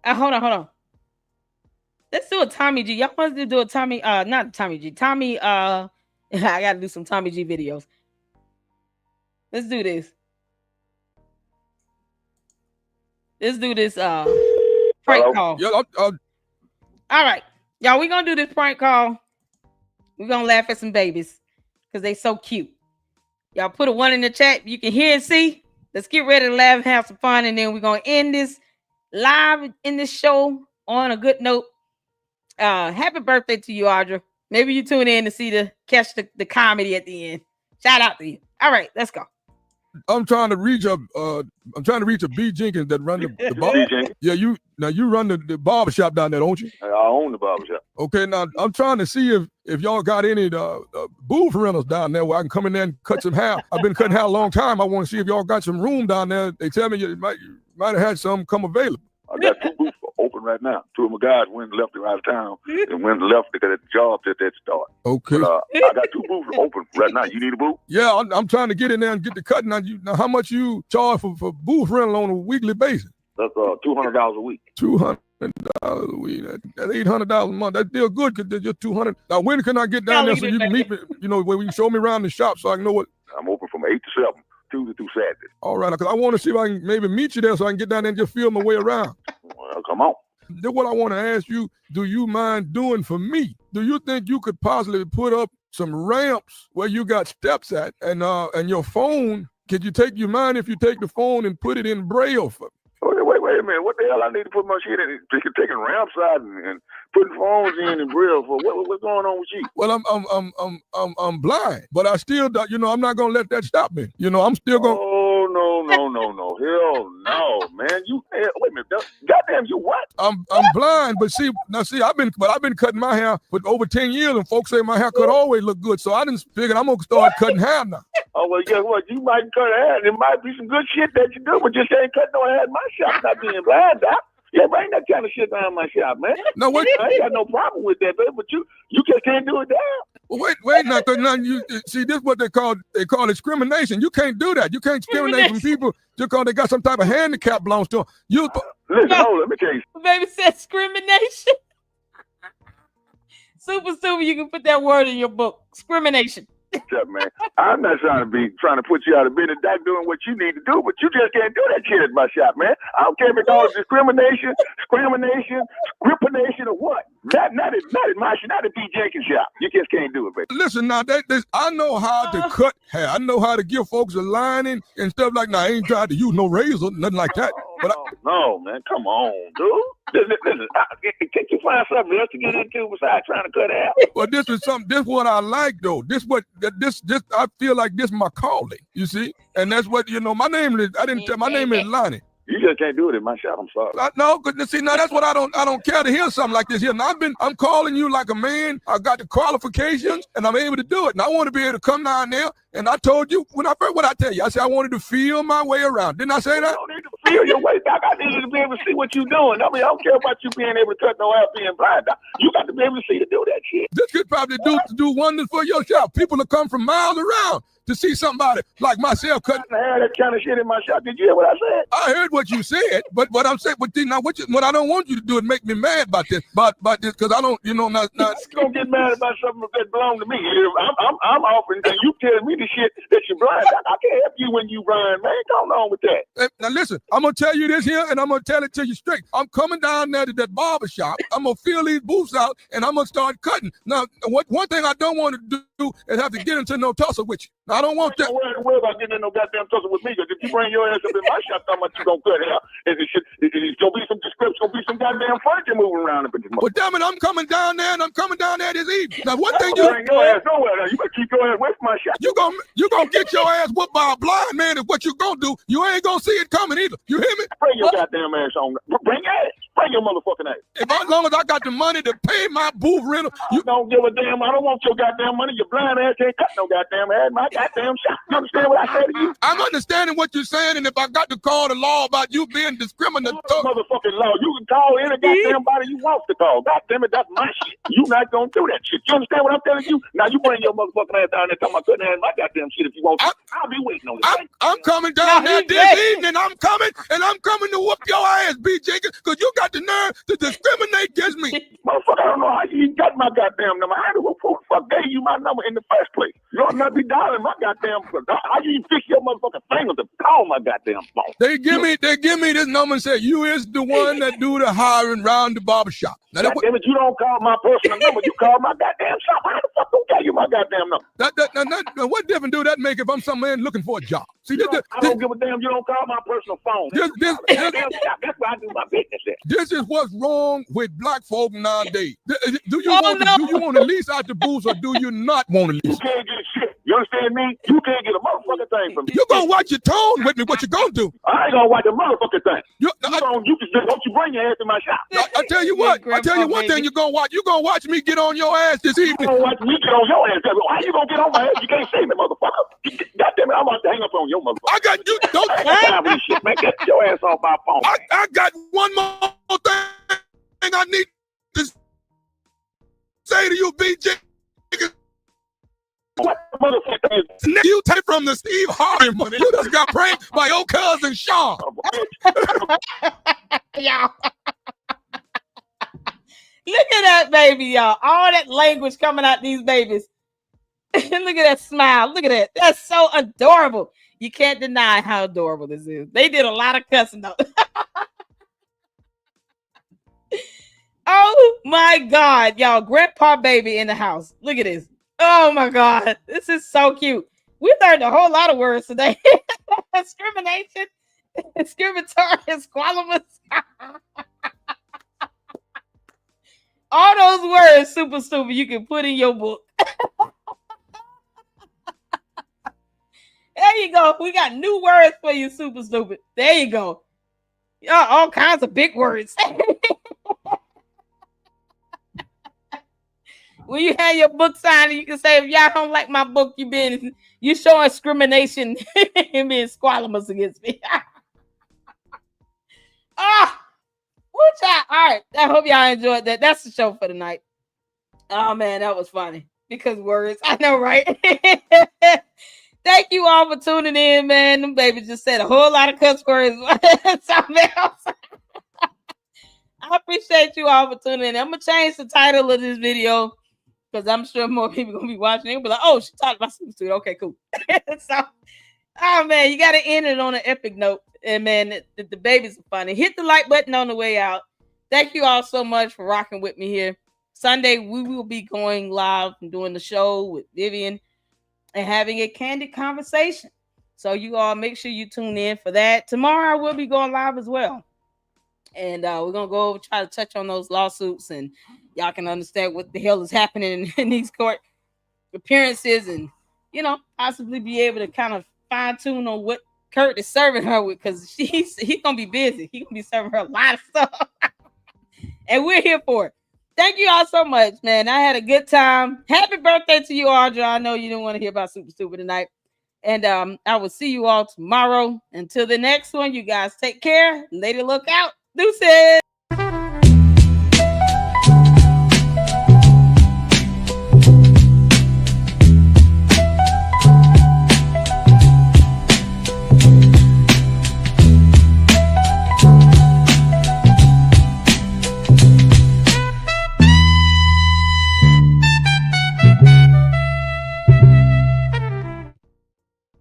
Hold on. Let's do a Tommy G. Y'all want to do a Tommy not Tommy G. Tommy I gotta do some Tommy G videos. Let's do this. Prank call. Yeah, all right, y'all, we're gonna do this prank call. We're gonna laugh at some babies because they so cute. Y'all put a 1 in the chat. You can hear and see. Let's get ready to laugh and have some fun, and then we're gonna end this live in this show on a good note. Happy birthday to you, Audra. Maybe you tune in to catch the comedy at the end. Shout out to you. All right, let's go. I'm trying to reach a B Jenkins that run the bar. Yeah, you run the barber shop down there, don't you? I own the barber shop. Okay, now I'm trying to see if y'all got any booth rentals down there where I can come in there and cut some hair. I've been cutting hair a long time. I want to see if y'all got some room down there. They tell me you might have had some come available. I got 2 booths open right now. 2 of my guys went and left out of town and went and left because the job at that start. Okay. But, I got 2 booths open right now. You need a booth? Yeah, I'm trying to get in there and get the cut. Now how much you charge for booth rental on a weekly basis? That's $200 a week. $200 That's $800 a month. That's still good because there's just $200. Now, when can I get down there so you can meet me? You know, where you can show me around the shop so I can know what. I'm open from 8 to 7, Tuesday through Saturday. All right, because I want to see if I can maybe meet you there so I can get down there and just feel my way around. Well, come on. That's what I want to ask you. Do you mind doing for me? Do you think you could possibly put up some ramps where you got steps at and your phone? Could you mind if you take the phone and put it in Braille for me? Wait a minute. What the hell I need to put my shit in? Taking ramps out and putting phones in Braille for? What's going on with you? Well, I'm blind, but I still, I'm not gonna let that stop me. I'm still gonna. Oh no. Hell no, man. Wait a minute. Goddamn, you what? I'm blind, but I've been cutting my hair for over 10 years, and folks say my haircut always look good. So I didn't figure I'm gonna start cutting hair now. Oh well, guess what? You might cut hair. There might be some good shit that you do, but just ain't cutting no hair in my shop. Not being blind, doc. Yeah, bring that kind of shit down my shop, man. No, what? I ain't got no problem with that, but you just can't do it down. Well, wait, now you see this is what they call discrimination. You can't do that. You can't discriminate from people just because they got some type of handicap belongs to them. Listen, hold on, let me tell you. Baby said discrimination. Super, you can put that word in your book. Discrimination. Up, man. I'm not trying to put you out of business. That's doing what you need to do, but you just can't do that shit at my shop, man. I don't care if it's all discrimination, or what. Not at my shop, not at B. Jenkins' shop. You just can't do it, baby. Listen, now I know how to cut hair. I know how to give folks a lining and stuff like that. I ain't tried to use no razor, nothing like that. No, man, come on, dude. Listen, can you find something else to get into besides trying to cut hair? Well, this is what I like though. This I feel like this is my calling. You see, and that's what my name is. I didn't tell my name is Lonnie. You just can't do it in my shop. I'm sorry. No, because see, now that's what I don't care to hear something like this here. Now I'm calling you like a man. I got the qualifications and I'm able to do it. And I want to be able to come down there. And I told you what I tell you? I said I wanted to feel my way around. Didn't I say that? You don't need to feel your way, Doc. I need you to be able to see what you're doing. I mean, I don't care about you being able to cut no hair being blind, Doc. You got to be able to see to do that shit. This could probably do wonders for your shop. People will come from miles around to see somebody like myself cutting. I had that kind of shit in my shop. Did you hear what I said? I heard what you said, but what I'm saying, what I don't want you to do is make me mad about this, because I don't, not. You don't get mad about something that belongs to me. I'm offering, and you telling me the shit that you're blind. I can't help you when you blind, man. Come on with that. Now listen, I'm gonna tell you this here, and I'm gonna tell it to you straight. I'm coming down there to that barber shop. I'm gonna fill these booths out, and I'm gonna start cutting. Now, one thing I don't want to do is have to get into no tussle with you. Now, I don't want that. Don't worry about getting in no goddamn tussle with me, because if you bring your ass up in my shop, how much you gonna cut hair? It's gonna be some description, gonna be some goddamn furniture moving around up in this mother. But damn it, I'm coming down there this evening. Now, one thing bring your ass nowhere. Now, you better keep your ass away from my shop. You gonna get your ass whooped by a blind man is what you gonna do. You ain't gonna see it coming either. You hear me? Bring your goddamn ass on. Bring your ass. Bring your motherfucking ass. As long as I got the money to pay my booth rental, you don't give a damn. I don't want your goddamn money. Your blind ass can't cut no goddamn hair in my goddamn shop. You understand what I say to you? I'm understanding what you're saying, and if I got to call the law about you being discriminatory, motherfucking law, you can call any goddamn body you want to call. Goddamn it, that's my shit. You not gonna do that shit. You understand what I'm telling you? Now you bring your motherfucking ass down there talking about cutting hair in my goddamn shit if you want to. I'll be waiting on you. I'm coming down there this evening. I'm coming to whoop your ass, B. Jenkins, because you got the nerve to discriminate against me. Motherfucker, I don't know how you got my goddamn number. Who the fuck gave you my number in the first place? You ought not be dialing my goddamn phone. How you even fix your motherfucking finger to call my goddamn phone? They give me this number and say you is the one that do the hiring round the barbershop. Now, damn it, you don't call my personal number. You call my goddamn shop. How the fuck don't tell you my goddamn number? What difference do that make if I'm some man looking for a job? See, I don't give a damn. You don't call my personal phone. That's where I do my business at. This is what's wrong with black folk nowadays. Do you want to lease out the booths or do you not want to lease? You can't get shit. You understand me? You can't get a motherfucking thing from me. You gonna watch your tone with me? What you gonna do? I ain't gonna watch a motherfucking thing. Don't you bring your ass to my shop? I tell you what. I tell you one thing. You're gonna watch me get on your ass this evening. You gonna watch me get on your ass? How you gonna get on my ass? You can't see me, motherfucker. Goddamn it, I'm about to hang up on your motherfucker. I got you. Don't have this shit, man. Get your ass off my phone. I got one more thing I need to say to you, BJ. What motherfucker is you take from the Steve Harvey money? You just got pranked by your cousin Sean. Y'all. Look at that baby, y'all. All that language coming out these babies. Look at that smile. Look at that. That's so adorable. You can't deny how adorable this is. They did a lot of cussing though. Oh my God, y'all. Grandpa baby in the house. Look at this. Oh my God. This is so cute. We learned a whole lot of words today. Discrimination, discriminatory, squalorous. All those words, super stupid, you can put in your book. There you go. We got new words for you, super stupid. There you go. All kinds of big words. When you have your book signed, you can say, if y'all don't like my book, you showing discrimination and being squalorous against me. All right. I hope y'all enjoyed that. That's the show for tonight. Oh man, that was funny. Because words. I know, right? Thank you all for tuning in, man. Them babies just said a whole lot of cuss words. Something else. I appreciate you all for tuning in. I'm gonna change the title of this video because I'm sure more people gonna be watching. They'll be like, "Oh, she talked about Super Studio." Okay, cool. So, oh man, you gotta end it on an epic note. And man, the babies are funny. Hit the like button on the way out. Thank you all so much for rocking with me here. Sunday, we will be going live and doing the show with Vivian and having a candid conversation. So you all make sure you tune in for that. Tomorrow I will be going live as well. And we're going to go over, try to touch on those lawsuits, and y'all can understand what the hell is happening in these court appearances, and, possibly be able to kind of fine tune on what Kurt is serving her with, because he's going to be busy. He's going to be serving her a lot of stuff. And we're here for it. Thank you all so much, man. I had a good time. Happy birthday to you, Audra. I know you didn't want to hear about Super Stupid tonight. And I will see you all tomorrow. Until the next one, you guys take care. Lady, look out. Deuces.